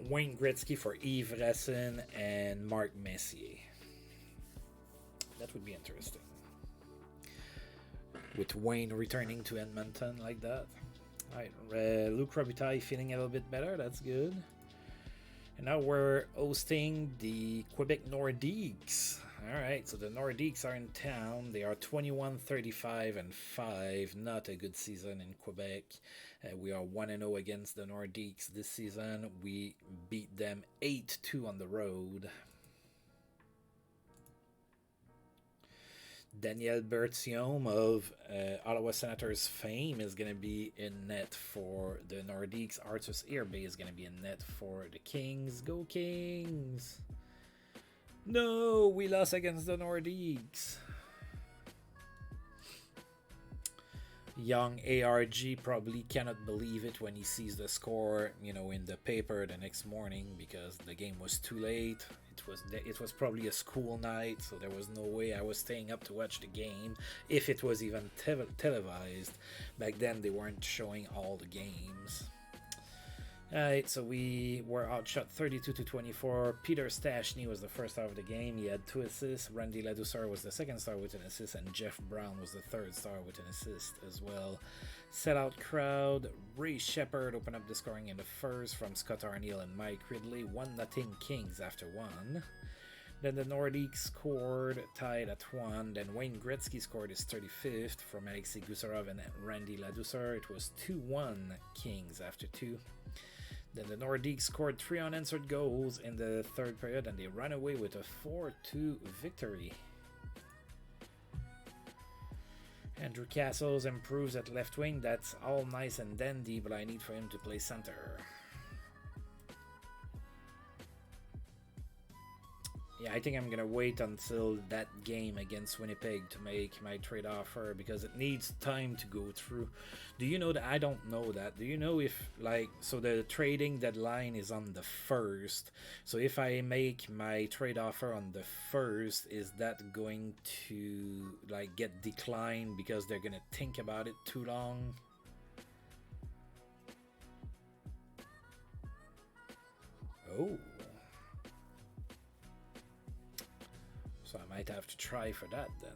Wayne Gretzky for Yves Racine and Mark Messier. That would be interesting. With Wayne returning to Edmonton like that. Alright, Luc Robitaille feeling a little bit better. That's good. And now we're hosting the Quebec Nordiques. Alright, so the Nordiques are in town. They are 21-35-5. Not a good season in Quebec. We are 1-0 against the Nordiques this season. We beat them 8-2 on the road. Daniel Berthiaume of Ottawa Senators fame is going to be in net for the Nordiques. Artus Irbe is going to be in net for the Kings. Go Kings! No, we lost against the Nordiques. Young ARG probably cannot believe it when he sees the score, you know, in the paper the next morning because the game was too late. It was probably a school night, so there was no way I was staying up to watch the game if it was even televised. Back then, they weren't showing all the games. Alright, so we were outshot 32-24. Peter Stastny was the first star of the game. He had 2 assists. Randy Ladouceur was the second star with an assist, and Jeff Brown was the third star with an assist as well. Sellout crowd. Ray Shepard opened up the scoring in the first from Scott Arniel and Mike Ridley. 1-0 Kings after 1. Then the Nordiques scored, tied at 1. Then Wayne Gretzky scored his 35th from Alexei Gusarov and Randy Ladouceur. It was 2-1 Kings after 2. Then the Nordiques scored 3 unanswered goals in the third period, and they ran away with a 4-2 victory. Andrew Castles improves at left wing. That's all nice and dandy, but I need for him to play center. Yeah, I think I'm gonna wait until that game against Winnipeg to make my trade offer because it needs time to go through. Do you know that? I don't know that. Do you know if, like, so the trading deadline is on the 1st. So if I make my trade offer on the 1st, is that going to, like, get declined because they're gonna think about it too long? Oh. So I might have to try for that then.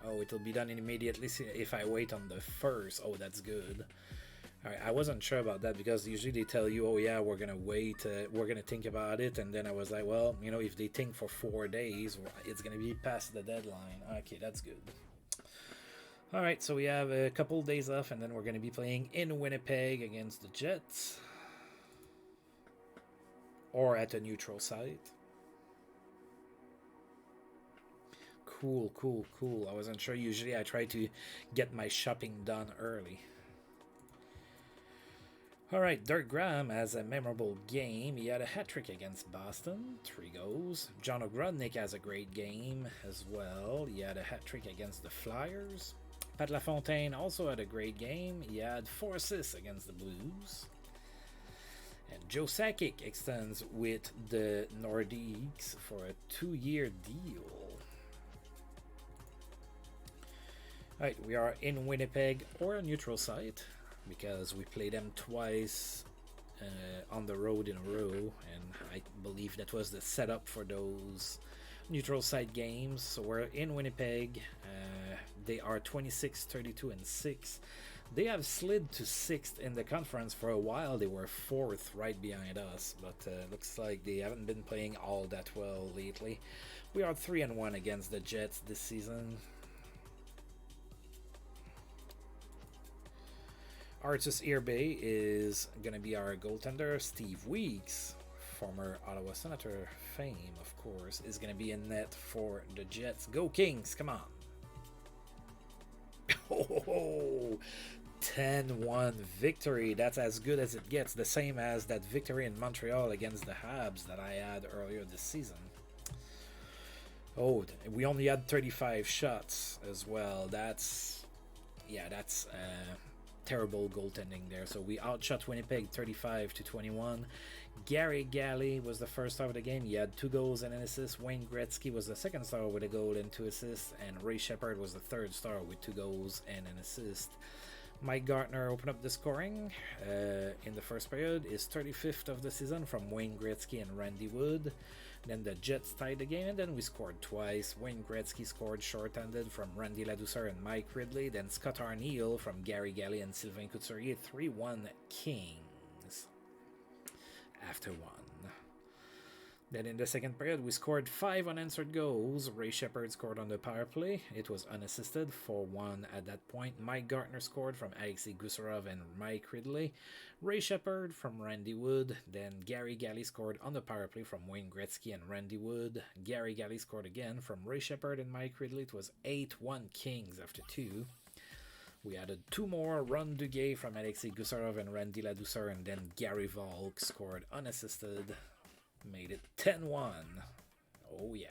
Oh, it'll be done immediately if I wait on the first. Oh, that's good. Alright, I wasn't sure about that because usually they tell you, oh yeah, we're gonna wait, we're gonna think about it, and then I was like, well, you know, if they think for 4 days, it's gonna be past the deadline. Okay, that's good. Alright, so we have a couple days off, and then we're gonna be playing in Winnipeg against the Jets. Or at a neutral site. Cool, cool, cool. I wasn't sure. Usually I try to get my shopping done early. Alright, Dirk Graham has a memorable game. He had a hat-trick against Boston, 3 goals. John Ogrodnik has a great game as well. He had a hat-trick against the Flyers. Pat LaFontaine also had a great game. He had 4 assists against the Blues. And Joe Sakic extends with the Nordiques for a 2-year deal. Alright, we are in Winnipeg or a neutral site because we played them twice on the road in a row, and I believe that was the setup for those neutral site games. So we're in Winnipeg. They are 26, 32, and 6. They have slid to 6th in the conference for a while. They were 4th right behind us, but looks like they haven't been playing all that well lately. We are 3-1 against the Jets this season. Artus Irbe is going to be our goaltender. Steve Weeks, former Ottawa Senator fame, of course, is going to be in net for the Jets. Go Kings, come on. Oh, 10-1 victory. That's as good as it gets. The same as that victory in Montreal against the Habs that I had earlier this season. Oh, we only had 35 shots as well. That's terrible goaltending there. So we outshot Winnipeg 35-21. Gary Galley was the first star of the game. He had 2 goals and an assist. Wayne Gretzky was the second star with a goal and 2 assists. And Ray Shepherd was the third star with 2 goals and an assist. Mike Gartner opened up the scoring in the first period. His 35th of the season from Wayne Gretzky and Randy Wood. Then the Jets tied the game, and then we scored twice. Wayne Gretzky scored short-handed from Randy Ladouceur and Mike Ridley. Then Scott Arneal from Gary Galley and Sylvain Couturier. 3-1 Kings after 1. Then in the second period, we scored 5 unanswered goals. Ray Shepherd scored on the power play. It was unassisted, 4-1 at that point. Mike Gartner scored from Alexei Gusarov and Mike Ridley. Ray Shepherd from Randy Wood. Then Gary Galley scored on the power play from Wayne Gretzky and Randy Wood. Gary Galley scored again from Ray Shepherd and Mike Ridley. It was 8-1 Kings after 2. We added 2 more. Ron Duguay from Alexei Gusarov and Randy Ladouceur. And then Gary Volk scored unassisted. Made it 10-1. Oh, yeah.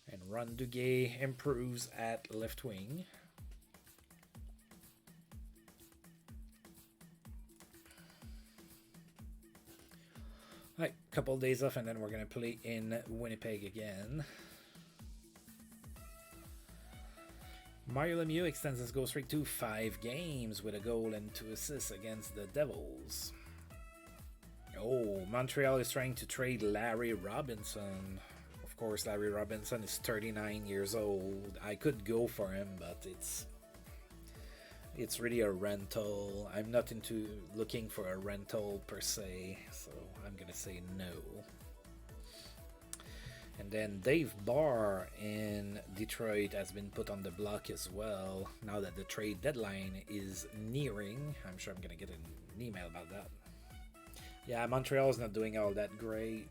And Ron Duguay improves at left wing. Alright, couple of days off, and then we're going to play in Winnipeg again. Mario Lemieux extends his goal streak to 5 games with a goal and 2 assists against the Devils. Oh, Montreal is trying to trade Larry Robinson. Of course, Larry Robinson is 39 years old. I could go for him, but it's really a rental. I'm not into looking for a rental per se, so I'm gonna say no. And then Dave Barr in Detroit has been put on the block as well. Now that the trade deadline is nearing, I'm sure I'm gonna get an email about that. Yeah, Montreal's not doing all that great.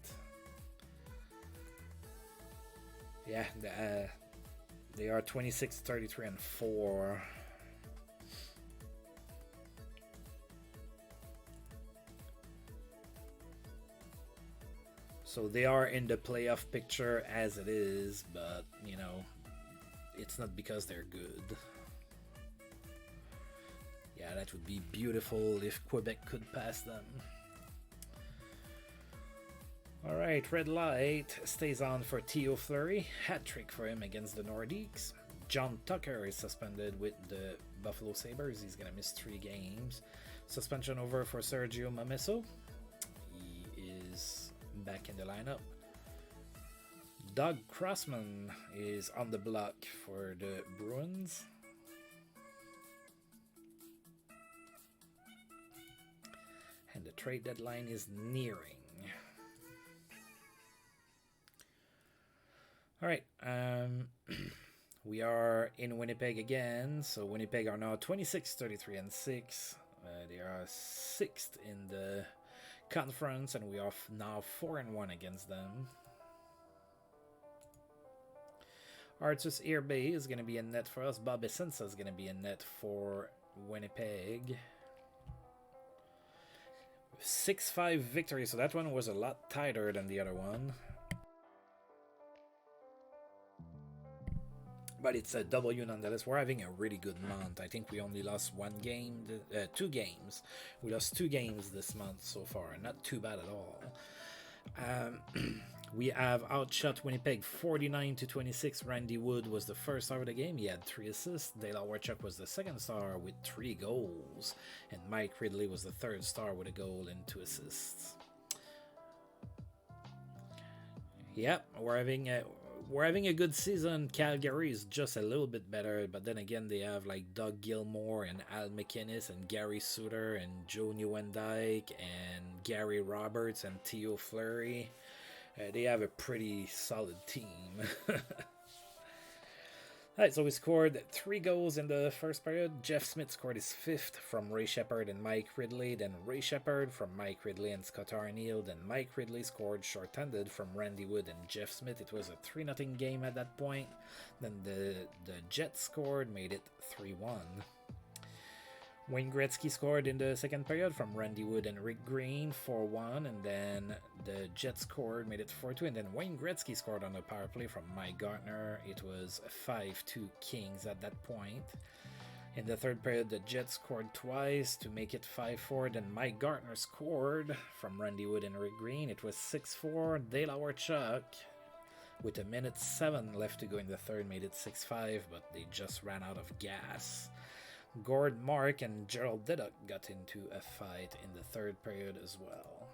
Yeah, they are 26, 33, and 4. So they are in the playoff picture as it is, but, you know, it's not because they're good. Yeah, that would be beautiful if Quebec could pass them. Alright, red light stays on for Theo Fleury. Hat trick for him against the Nordiques. John Tucker is suspended with the Buffalo Sabres. He's going to miss 3 games. Suspension over for Sergio Mamiso. He is back in the lineup. Doug Crossman is on the block for the Bruins. And the trade deadline is nearing. All right. We are in Winnipeg again. So Winnipeg are now 26, 33, and 6. They are 6th in the conference, and we are now 4-1 against them. Artus Irbe is going to be in net for us. Bob Essensa is going to be in net for Winnipeg. 6-5 victory, so that one was a lot tighter than the other one. But it's a W nonetheless. We're having a really good month. I think we only lost 2 games. We lost 2 games this month so far. Not too bad at all. We have outshot Winnipeg 49-26. Randy Wood was the first star of the game. He had 3 assists. Dale Warchuk was the second star with 3 goals. And Mike Ridley was the third star with a goal and 2 assists. Yep, we're having a good season. Calgary is just a little bit better, but then again, they have like Doug Gilmour and Al McInnes and Gary Suter and Joe Nieuwendyk and Gary Roberts and Theo Fleury. They have a pretty solid team. Alright, so we scored 3 goals in the first period. Jeff Smith scored his 5th from Ray Shepherd and Mike Ridley. Then Ray Shepherd from Mike Ridley and Scott Arniel. Then Mike Ridley scored short-handed from Randy Wood and Jeff Smith. It was a 3-0 game at that point. Then the Jets scored, made it 3-1. Wayne Gretzky scored in the second period from Randy Wood and Rick Green, 4-1, and then the Jets scored, made it 4-2, and then Wayne Gretzky scored on the power play from Mike Gartner. It was 5-2 Kings at that point. In the third period, the Jets scored twice to make it 5-4, then Mike Gartner scored from Randy Wood and Rick Green. It was 6-4. Dale Warchuk, with 1:07 left to go in the third, made it 6-5, but they just ran out of gas. Gord Mark and Gerald Deddock got into a fight in the third period as well.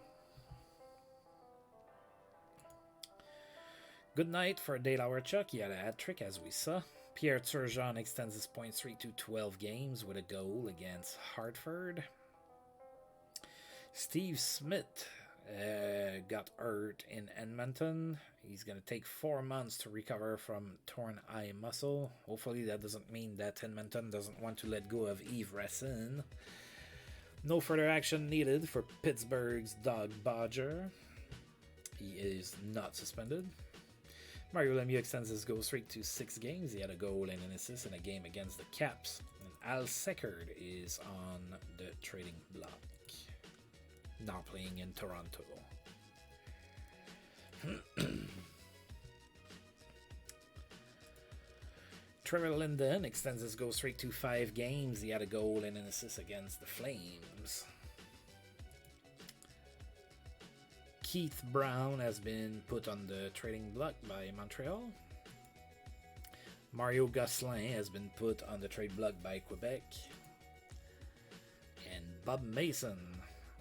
Good night for Dale Warchuk. He had a hat-trick, as we saw. Pierre Turgeon extends his point streak to 12 games with a goal against Hartford. Steve Smith got hurt in Edmonton. He's going to take 4 months to recover from torn eye muscle. Hopefully that doesn't mean that Edmonton doesn't want to let go of Yves Racine. No further action needed for Pittsburgh's Doug Bodger. He is not suspended. Mario Lemieux extends his goal streak to 6 games. He had a goal and an assist in a game against the Caps. And Al Seckard is on the trading block, now playing in Toronto. Trevor Linden extends his goal streak to 5 games. He had a goal and an assist against the Flames. Keith Brown has been put on the trading block by Montreal. Mario Gosselin has been put on the trade block by Quebec. And Bob Mason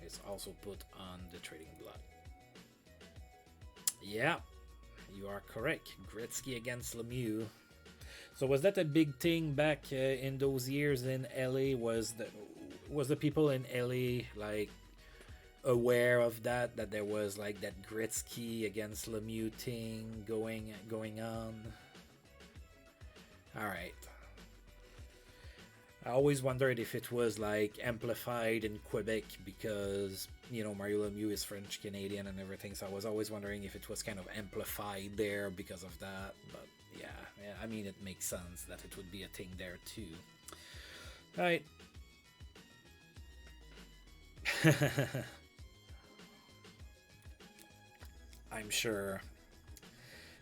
is also put on the trading block. Yeah, you are correct. Gretzky against Lemieux. So was that a big thing back in those years in LA? Was the people in LA like aware of that there was like that Gretzky against Lemieux thing going on? All right. I always wondered if it was like amplified in Quebec because, you know, Mario Lemieux is French Canadian and everything, so I was always wondering if it was kind of amplified there because of that. But yeah, I mean, it makes sense that it would be a thing there too. All right. I'm sure.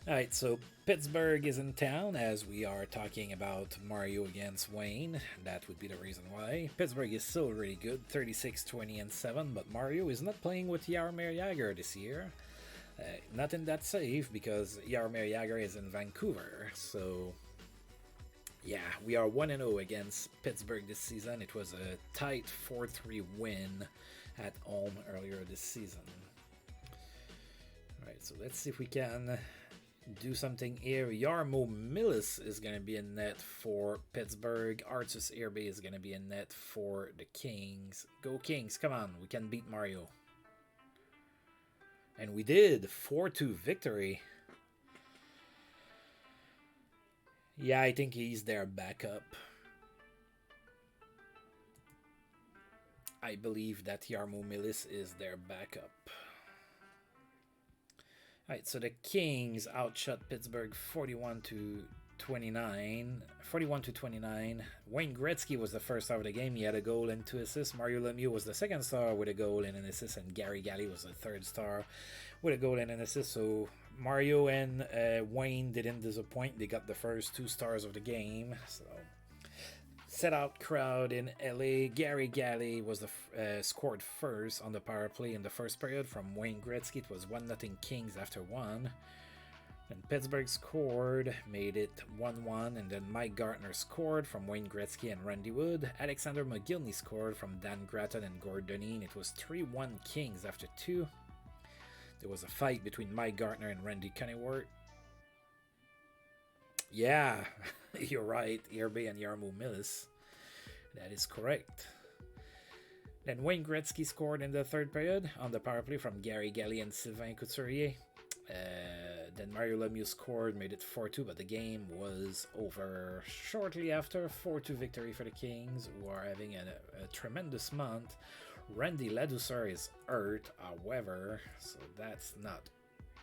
Alright, so Pittsburgh is in town as we are talking about Mario against Wayne. That would be the reason why. Pittsburgh is still really good, 36-20-7, but Mario is not playing with Jaromir Jagr this year. Not in that save because Jaromir Jagr is in Vancouver, so Yeah, we are 1-0 against Pittsburgh this season. It was a tight 4-3 win at home earlier this season. Alright, so let's see if we can do something here. Jarmo Millis is going to be in net for Pittsburgh. Artus Irby is going to be in net for the Kings. Go Kings, come on, we can beat Mario. And we did. 4-2 victory. Yeah, I think he's their backup. I believe that Jarmo Millis is their backup. Alright, so the Kings outshot Pittsburgh 41-29. 41-29. Wayne Gretzky was the first star of the game. He had a goal and 2 assists. Mario Lemieux was the second star with a goal and an assist. And Gary Galley was the third star with a goal and an assist. So Mario and Wayne didn't disappoint. They got the first 2 stars of the game. So set out crowd in LA. Gary Galley was the scored first on the power play in the first period from Wayne Gretzky. It was 1-0 Kings after 1. And Pittsburgh scored, made it 1-1, and then Mike Gartner scored from Wayne Gretzky and Randy Wood. Alexander McGillney scored from Dan Gratton and Gord Deneen. It was 3-1 Kings after 2. There was a fight between Mike Gartner and Randy Cunningworth. Yeah, you're right, Irby and Jarmo Millis. That is correct. Then Wayne Gretzky scored in the third period on the power play from Gary Galley and Sylvain Couturier. Then Mario Lemieux scored, made it 4-2, but the game was over shortly after. 4-2 victory for the Kings, who are having a tremendous month. Randy Ladouceur is hurt, however, so that's not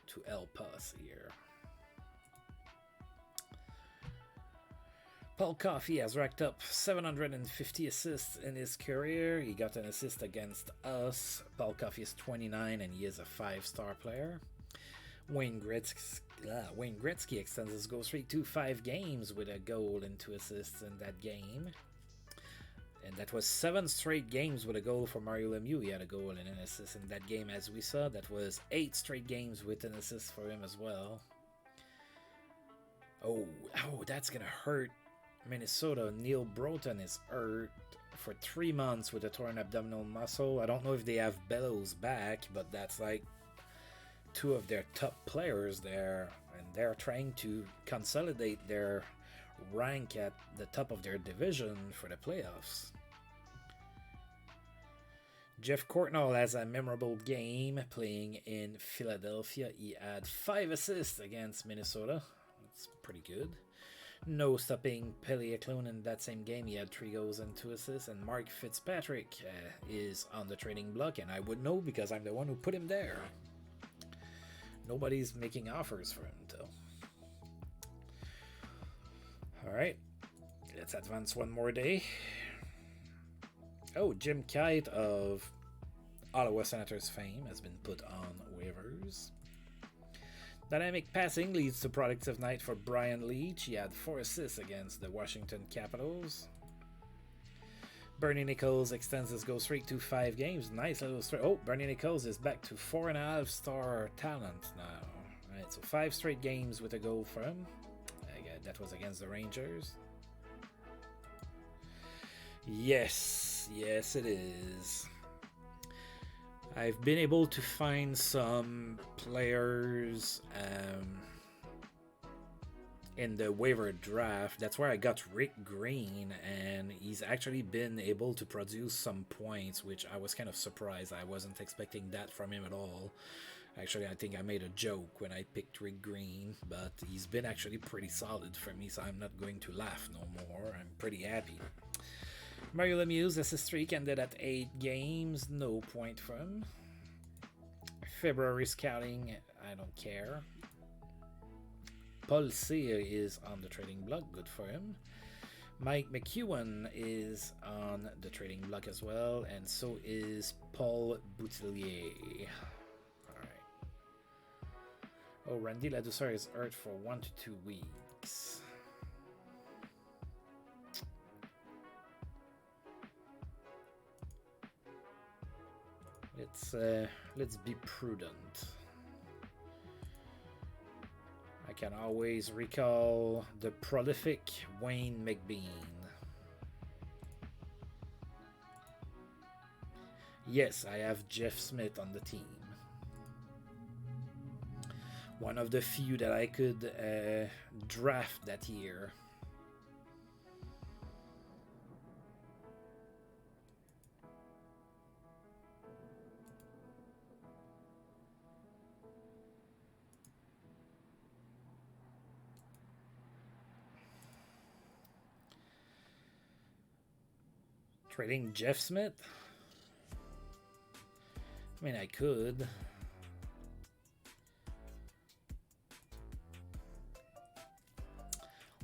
to help us here. Paul Coffey has racked up 750 assists in his career. He got an assist against us. Paul Coffey is 29 and he is a 5-star player. Wayne Gretzky extends his goal streak to 5 games with a goal and 2 assists in that game. And that was 7 straight games with a goal for Mario Lemieux. He had a goal and an assist in that game, as we saw. That was 8 straight games with an assist for him as well. Oh, that's going to hurt Minnesota. Neil Broughton is hurt for 3 months with a torn abdominal muscle. I don't know if they have Bellows back, but that's like 2 of their top players there, and they're trying to consolidate their rank at the top of their division for the playoffs. Jeff Courtnall has a memorable game playing in Philadelphia. He had 5 assists against Minnesota. That's pretty good. No stopping Pele Eklund in that same game. He had 3 goals and 2 assists. And Mark Fitzpatrick is on the trading block, and I would know because I'm the one who put him there. Nobody's making offers for him, though. Alright, let's advance one more day. Oh, Jim Kite of Ottawa Senators fame has been put on waivers. Dynamic passing leads to productive night for Brian Leach. He had 4 assists against the Washington Capitals. Bernie Nichols extends his goal streak to 5 games. Nice little streak. Oh, Bernie Nichols is back to 4.5-star talent now. Alright, so 5 straight games with a goal for him. That was against the Rangers. Yes, it is. I've been able to find some players in the waiver draft. That's where I got Rick Green, and he's actually been able to produce some points, which I was kind of surprised. I wasn't expecting that from him at all. Actually, I think I made a joke when I picked Rick Green, but he's been actually pretty solid for me, so I'm not going to laugh no more. I'm pretty happy. Mario Lemieux's assist streak ended at 8 games. No point for him. February scouting, I don't care. Paul Cyr is on the trading block. Good for him. Mike McEwen is on the trading block as well, and so is Paul Boutillier. Oh, Randy Ladouceur is hurt for 1 to 2 weeks. Let's be prudent. Can always recall the prolific Wayne McBean. Yes, I have Jeff Smith on the team. One of the few that I could draft that year. Trading Jeff Smith? I mean, I could.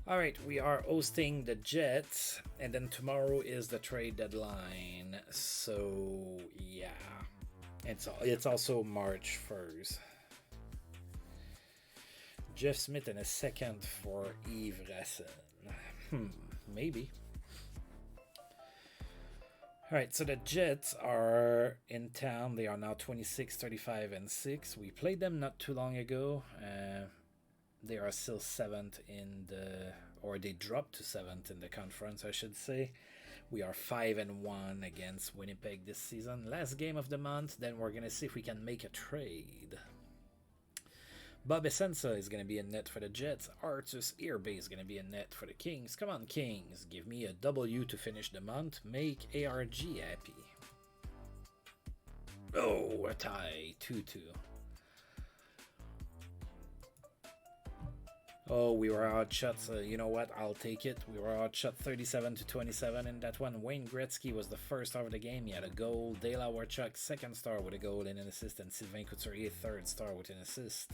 All right, we are hosting the Jets, and then tomorrow is the trade deadline. So yeah, it's also March 1st. Jeff Smith and a second for Yves Rassin. Maybe. All right, so the Jets are in town. They are now 26, 35, and 6. We played them not too long ago. They are still 7th in the, or they dropped to 7th in the conference, I should say. We are 5-1 against Winnipeg this season. Last game of the month, then we're going to see if we can make a trade. Bob Essensa is going to be in net for the Jets. Artus Earbay is going to be in net for the Kings. Come on, Kings. Give me a W to finish the month. Make ARG happy. Oh, a tie. 2-2. Oh, we were outshot. You know what? I'll take it. We were outshot 37-27 in that one. Wayne Gretzky was the first star of the game. He had a goal. Dale Warchuk, second star with a goal and an assist. And Sylvain Couturier, third star with an assist.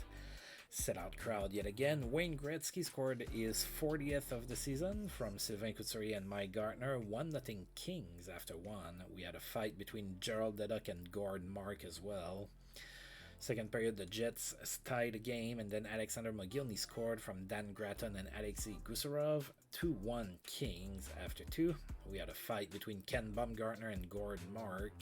Set out crowd yet again. Wayne Gretzky scored his 40th of the season from Sylvain Couturier and Mike Gartner. 1-0 Kings after one. We had a fight between Gerald Deduck and Gord Mark as well. Second period, the Jets tied the game, and then Alexander Mogilny scored from Dan Gratton and Alexei Gusarov. 2-1 Kings after two. We had a fight between Ken Baumgartner and Gord Mark.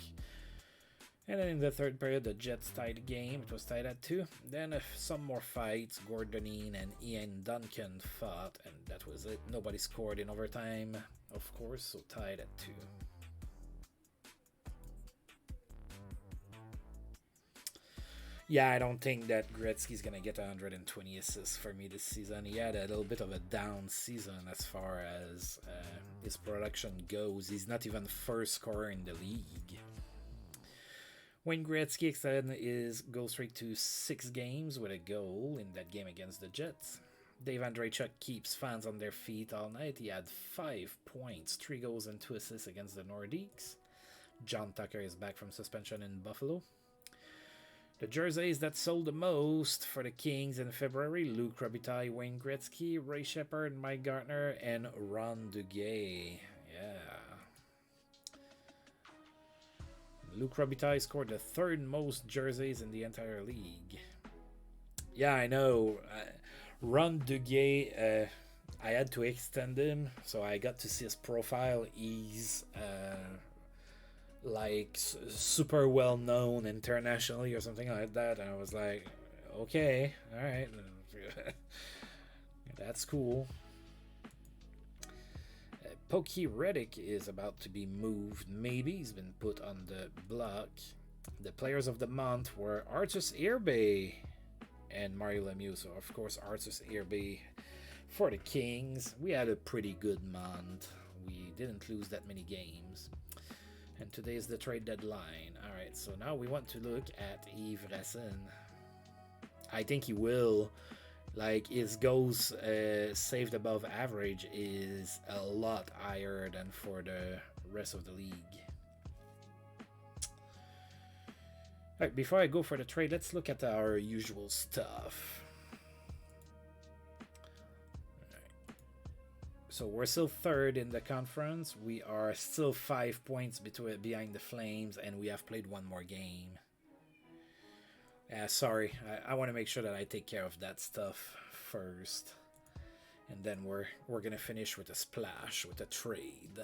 And then in the third period, the Jets tied the game. It was tied at 2. Then some more fights. Gordon and Ian Duncan fought, and that was it. Nobody scored in overtime, of course, so tied at 2. Yeah, I don't think that Gretzky's going to get 120 assists for me this season. He had a little bit of a down season as far as his production goes. He's not even first scorer in the league. Wayne Gretzky extended his goal streak to 6 games with a goal in that game against the Jets. Dave Andreychuk keeps fans on their feet all night. He had 5 points, 3 goals and 2 assists against the Nordiques. John Tucker is back from suspension in Buffalo. The jerseys that sold the most for the Kings in February: Luc Robitaille, Wayne Gretzky, Ray Shepherd, Mike Gartner, and Ron Duguay. Yeah. Luc Robitaille scored the 3rd most jerseys in the entire league. Yeah, I know. Ron Duguay, I had to extend him, so I got to see his profile. He's like super well known internationally or something like that, and I was like, okay, all right, that's cool. Pokey Reddick is about to be moved. Maybe he's been put on the block. The players of the month were Artus Earbay and Mario Lemieux. So of course Artus Earbay for the Kings. We had a pretty good month. We didn't lose that many games. And today is the trade deadline. Alright, so now we want to look at Yves Rassin. I think he will. Like, his goals saved above average is a lot higher than for the rest of the league. Alright, before I go for the trade, let's look at our usual stuff. So we're still 3rd in the conference. We are still 5 points behind the Flames, and we have played one more game. Sorry, I want to make sure that I take care of that stuff first. And then we're going to finish with a splash, with a trade.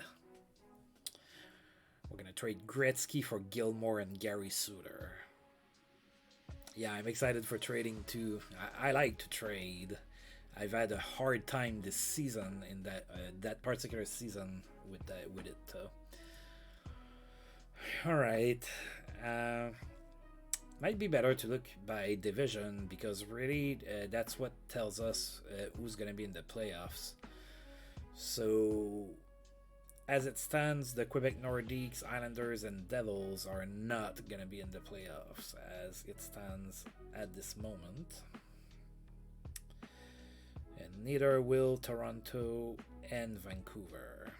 We're going to trade Gretzky for Gilmore and Gary Suter. Yeah, I'm excited for trading too. I like to trade. I've had a hard time this season in that particular season with it. All right. Uh, Might be better to look by division because really that's what tells us who's going to be in the playoffs. So, as it stands, the Quebec Nordiques, Islanders, and Devils are not going to be in the playoffs as it stands at this moment. And neither will Toronto and Vancouver.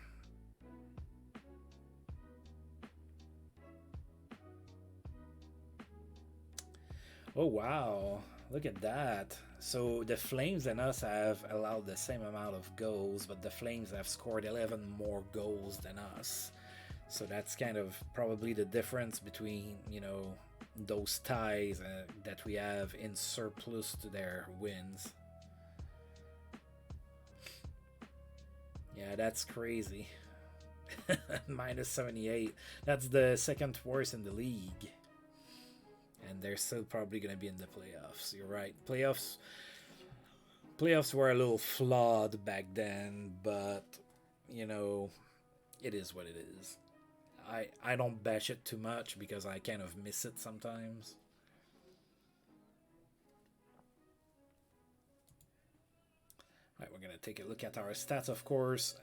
Oh wow, look at that. So the Flames and us have allowed the same amount of goals, but the Flames have scored 11 more goals than us. So that's kind of probably the difference between, those ties that we have in surplus to their wins. Yeah, that's crazy. Minus 78. That's the second worst in the league. And they're still probably going to be in the playoffs. You're right. Playoffs were a little flawed back then, but it is what it is. I don't bash it too much because I kind of miss it sometimes. All right, we're gonna take a look at our stats, of course.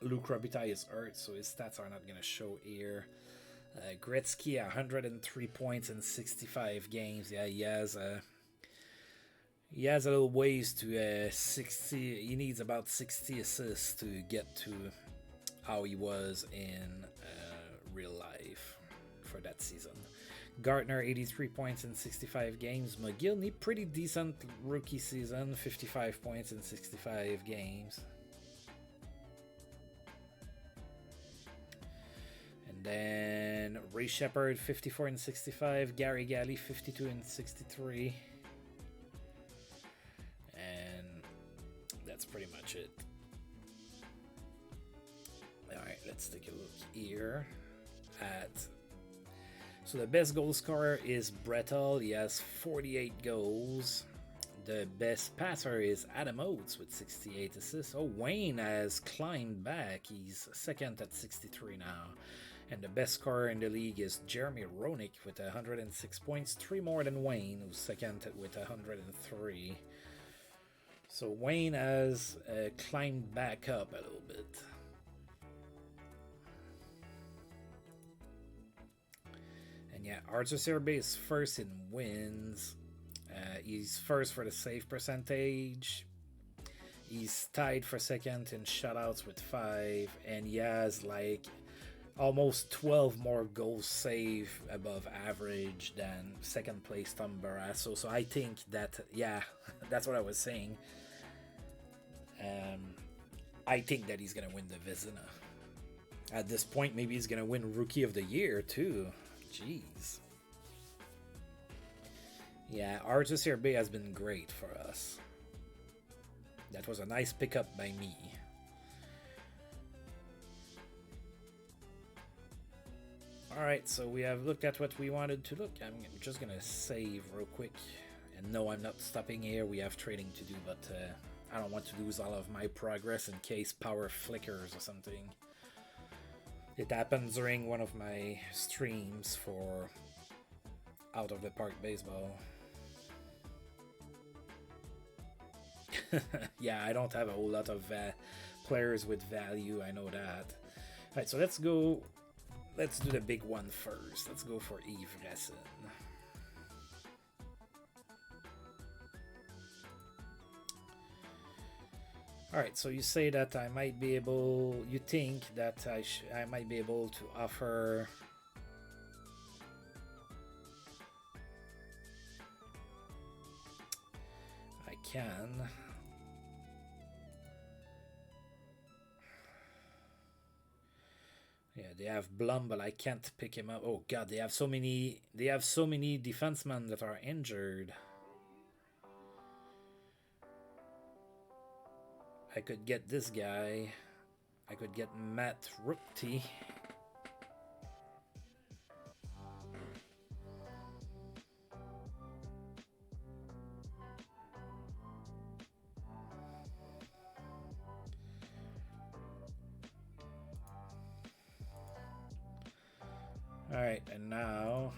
Luke Robitaille is hurt, so his stats are not gonna show here. Gretzky 103 points in 65 games. Yeah, he has a little ways to 60. He needs about 60 assists to get to how he was in real life for that season. Gartner 83 points in 65 games. McGillney pretty decent rookie season, 55 points in 65 games. And then Ray Shepard 54 in 65, Gary Galley 52 in 63. And that's pretty much it. Alright, let's take a look here at. So the best goal scorer is Brettel. He has 48 goals. The best passer is Adam Oates with 68 assists. Oh, Wayne has climbed back. He's second at 63 now. And the best scorer in the league is Jeremy Roenick with 106 points. 3 more than Wayne, who's second with 103. So Wayne has climbed back up a little bit. And yeah, Arthur Serbe is first in wins. He's first for the save percentage. He's tied for second in shutouts with 5. And he has like almost 12 more goals saved above average than second place Tom Barrasso. So I think that, yeah, that's what I was saying. I think that he's going to win the Vezina. At this point, maybe he's going to win Rookie of the Year, too. Jeez. Yeah, Arthur Serbe has been great for us. That was a nice pickup by me. Alright, so we have looked at what we wanted to look. I'm just going to save real quick. And no, I'm not stopping here. We have trading to do, but I don't want to lose all of my progress in case power flickers or something. It happened during one of my streams for Out of the Park Baseball. Yeah, I don't have a whole lot of players with value, I know that. Alright, so let's go. Let's do the big one first. Let's go for Yves Rassin. Alright, so you say that I might be able. You think that I might be able to offer. I can. Yeah, they have Blum, but I can't pick him up. Oh god, they have so many. They have so many defensemen that are injured. I could get this guy. I could get Matt Rupti. All right, and now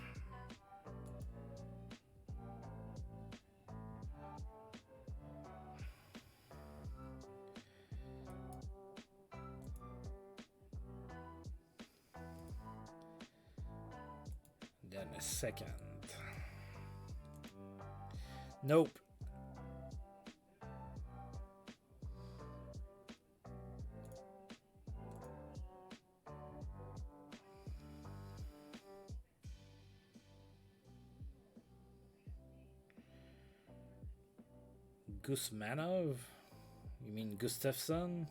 then a second. Nope. Gusmanov? You mean Gustafsson?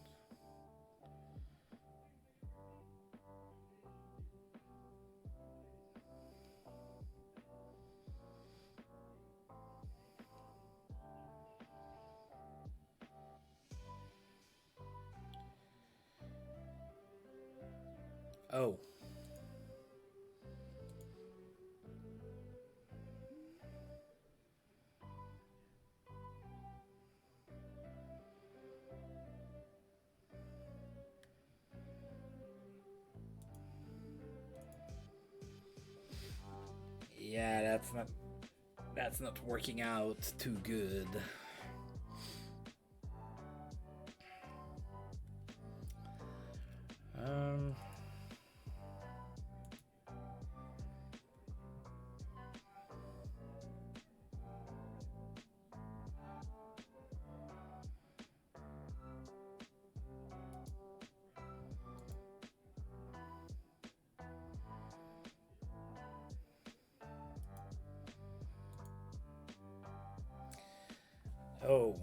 Oh. Yeah, that's not working out too good. Um Oh,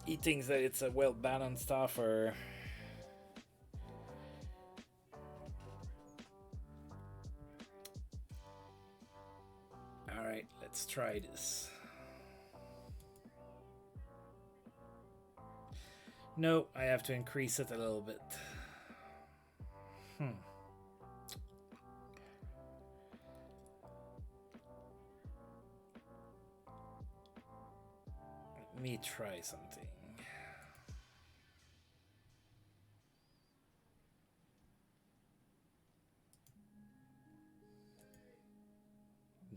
he thinks that it's a well balanced offer. All right, let's try this. No, I have to increase it a little bit. Hmm. Let me try something.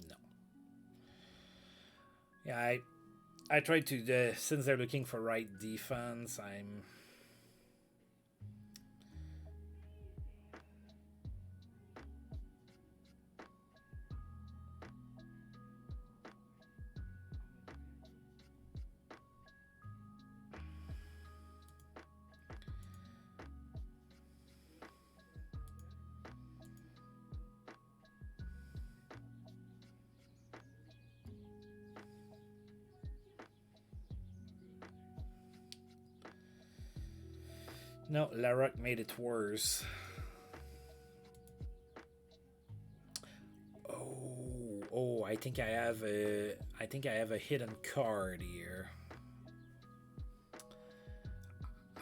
No. Yeah, I tried to since they're looking for right defense, I'm no, Larocque made it worse. Oh, I think I have a hidden card here.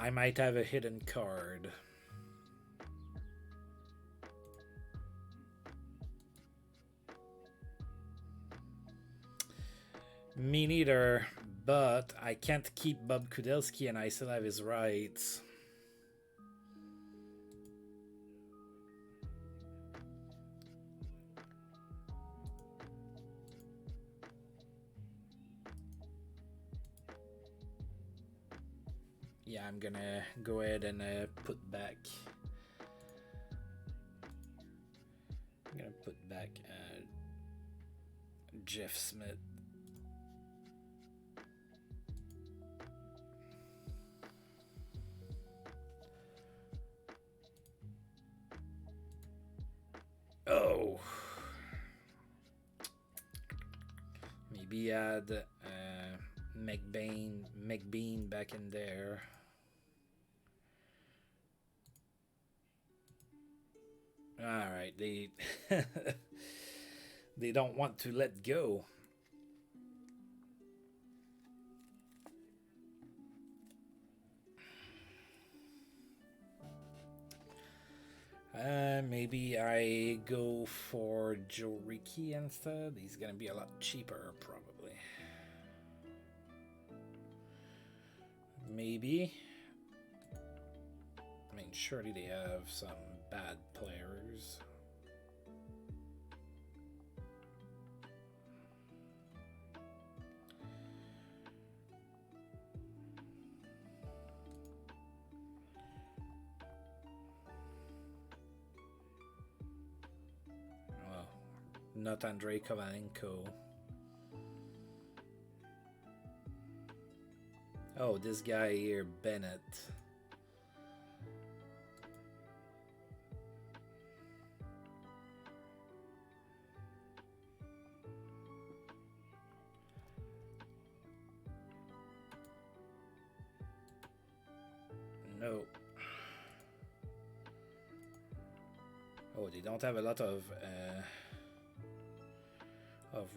I might have a hidden card. Me neither, but I can't keep Bob Kudelski and I still have his rights. Yeah, I'm gonna go ahead and put back. I'm gonna put back Jeff Smith. Oh, maybe add McBean back in there. All right, they they don't want to let go. Maybe I go for Joe Ricky instead. He's gonna be a lot cheaper, probably. Maybe. I mean, surely they have some bad players. Not Andrei Kovalenko. Oh, this guy here, Bennett. No. Oh, they don't have a lot of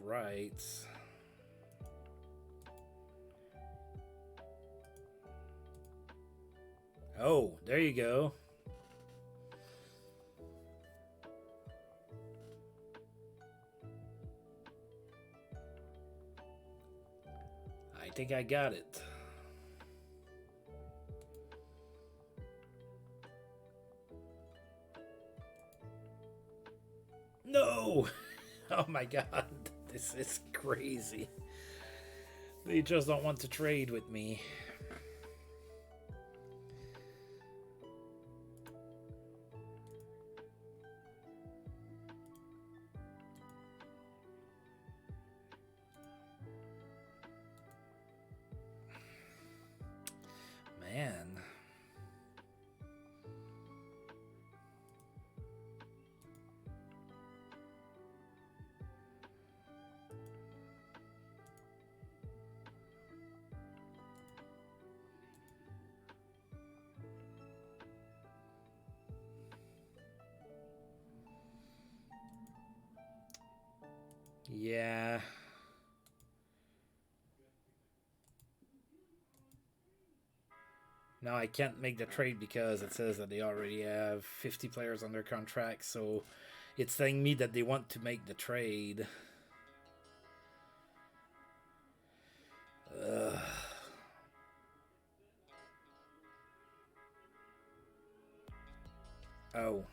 rights. Oh, there you go. I think I got it. No! Oh my god, this is crazy. They just don't want to trade with me. Man. Yeah. No, I can't make the trade because it says that they already have 50 players under contract, so it's telling me that they want to make the trade. Ugh. Oh.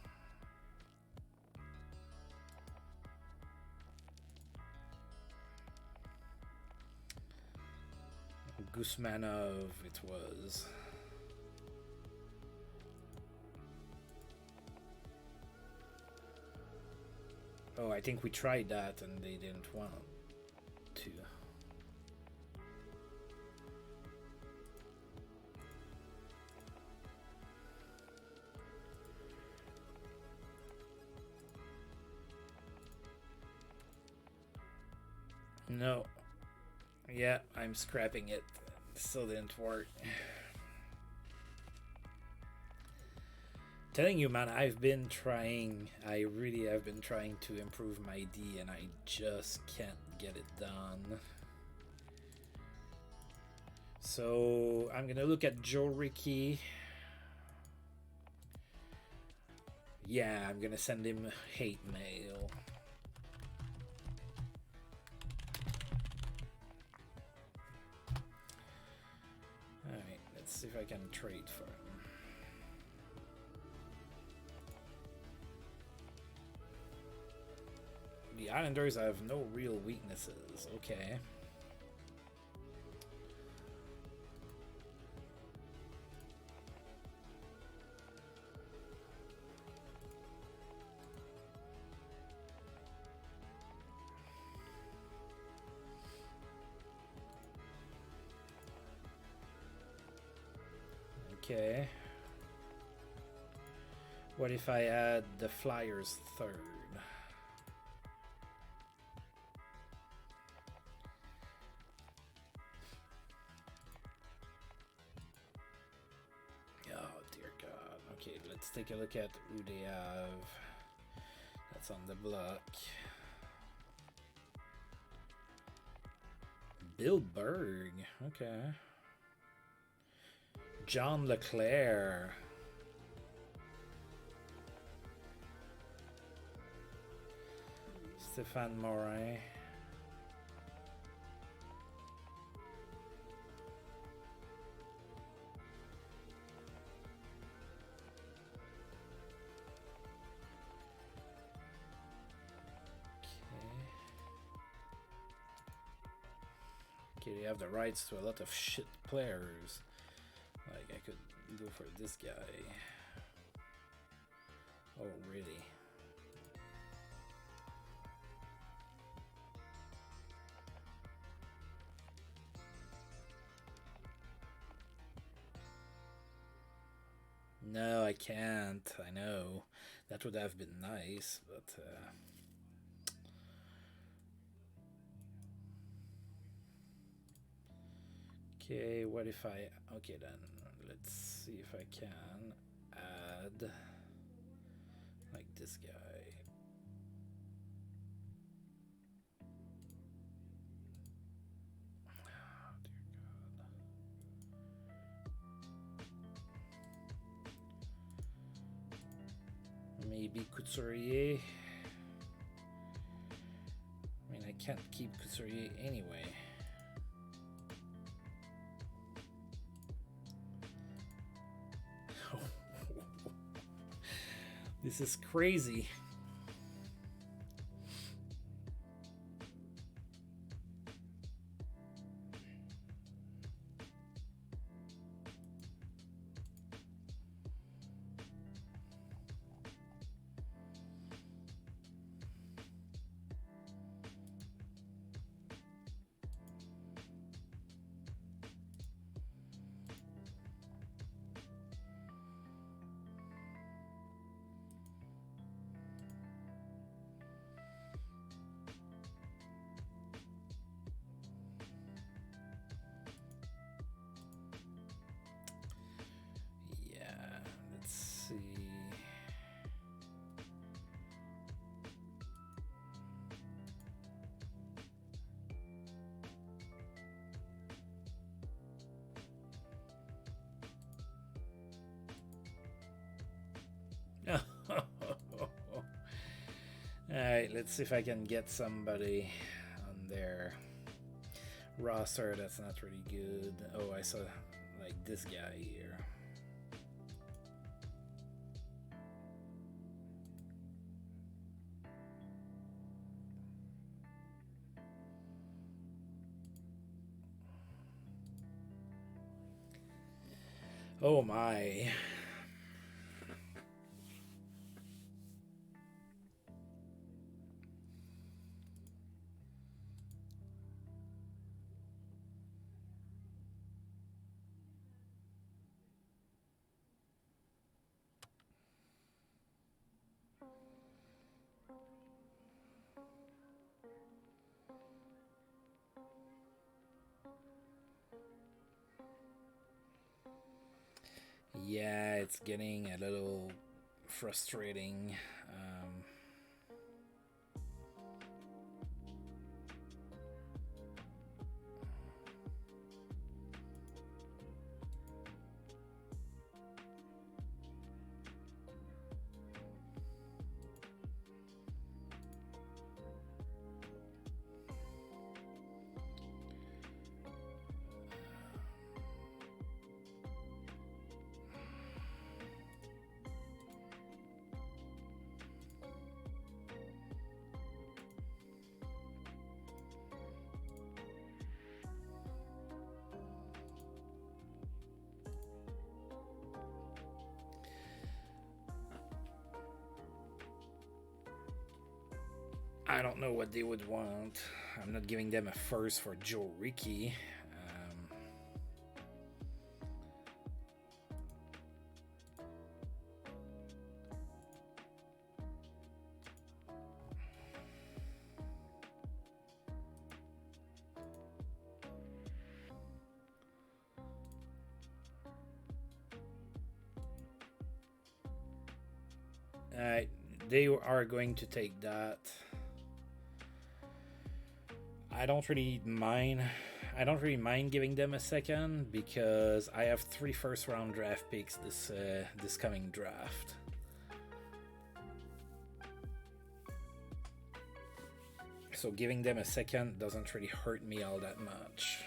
Gusmanov, it was. Oh, I think we tried that and they didn't want to. No. Yeah, I'm scrapping it. Still didn't work. Telling you, man, I've been trying. I really have been trying to improve my D, and I just can't get it done. So I'm gonna look at Joe Ricky. Yeah, I'm gonna send him hate mail. Alright, let's see if I can trade for him. The Islanders have no real weaknesses. Okay. Okay. What if I add the Flyers third? Oh dear God. Okay, let's take a look at who they have. That's on the block. Bill Berg. Okay. John Leclerc. Stéphane Morin. Okay, they have the rights to a lot of shit players. Like, I could go for this guy. Oh, really? No, I can't. I know. That would have been nice, but. Okay, what if I. Okay, then. Let's see if I can add. Like this guy. Oh, dear God. Maybe Couturier. I mean, I can't keep Couturier anyway. This is crazy. Yeah, let's see. Alright, let's see if I can get somebody on their roster that's not really good. Oh, I saw like this guy here. Oh my. Yeah, it's getting a little frustrating. I don't know what they would want. I'm not giving them a first for Joe Ricky. They are going to take that. I don't really mind. I don't really mind giving them a second because I have 3 first-round draft picks this coming draft. So giving them a second doesn't really hurt me all that much.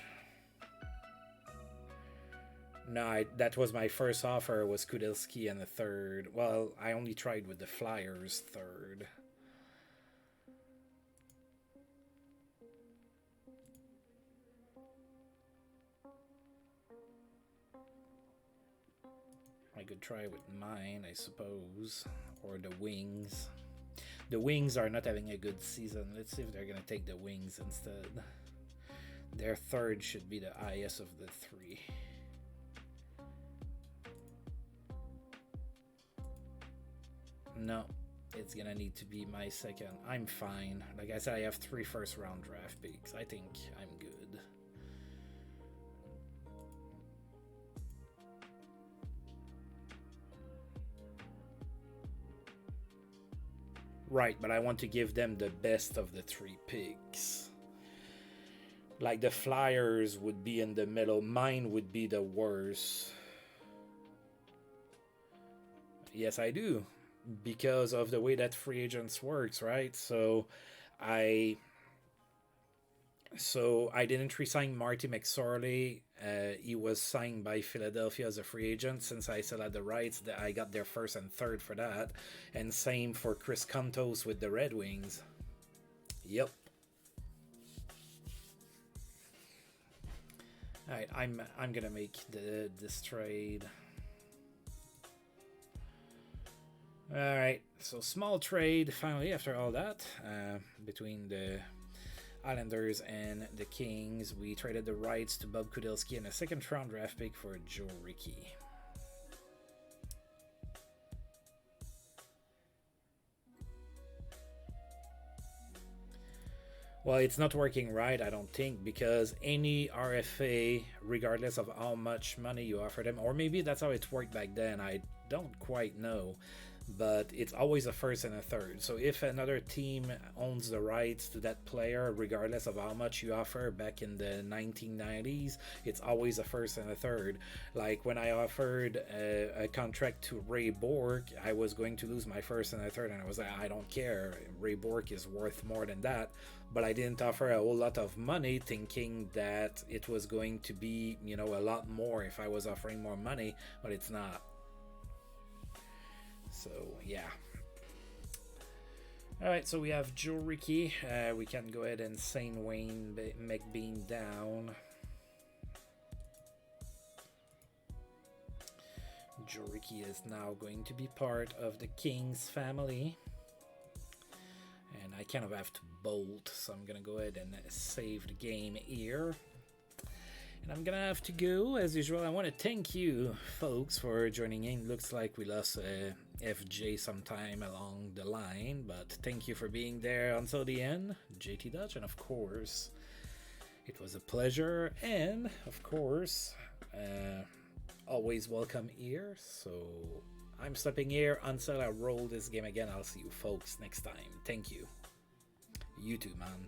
No, that was my first offer was Kudelski and the third. Well, I only tried with the Flyers third. I could try with mine, I suppose, or the Wings. The Wings are not having a good season. Let's see if they're going to take the Wings instead. Their third should be the highest of the 3. No, it's gonna need to be my second. I'm fine. Like I said, I have 3 first round draft picks. I think I'm good. Right, but I want to give them the best of the 3 picks. Like the Flyers would be in the middle, mine would be the worst. Yes, I do, because of the way that free agents works, right? I I didn't resign Marty McSorley. He was signed by Philadelphia as a free agent. Since I still had the rights, that I got their first and third for that. And same for Chris Contos with the Red Wings. Yep. All right, I'm gonna make this trade. All right, so small trade finally after all that between the Islanders and the Kings. We traded the rights to Bob Kudelski and a second round draft pick for Joe Rickey. Well, it's not working right, I don't think, because any RFA, regardless of how much money you offer them, or maybe that's how it worked back then, I don't quite know, but it's always a first and a third. So if another team owns the rights to that player, regardless of how much you offer back in the 1990s, it's always a first and a third. Like when I offered a contract to Ray Bork, I was going to lose my first and a third, and I was like, I don't care. Ray Bork is worth more than that. But I didn't offer a whole lot of money, thinking that it was going to be, you know, a lot more if I was offering more money, but it's not. So, yeah. Alright, so we have Joe Rickey. We can go ahead and send Wayne McBean down. Joe Rickey is now going to be part of the Kings family. And I kind of have to bolt, so I'm going to go ahead and save the game here. And I'm gonna have to go as usual. I want to thank you folks for joining in. Looks like we lost FJ sometime along the line, but thank you for being there until the end. JT Dutch, and of course it was a pleasure, and of course always welcome here. So I'm stepping here until I roll this game again. I'll see you folks next time. Thank you. You too, man.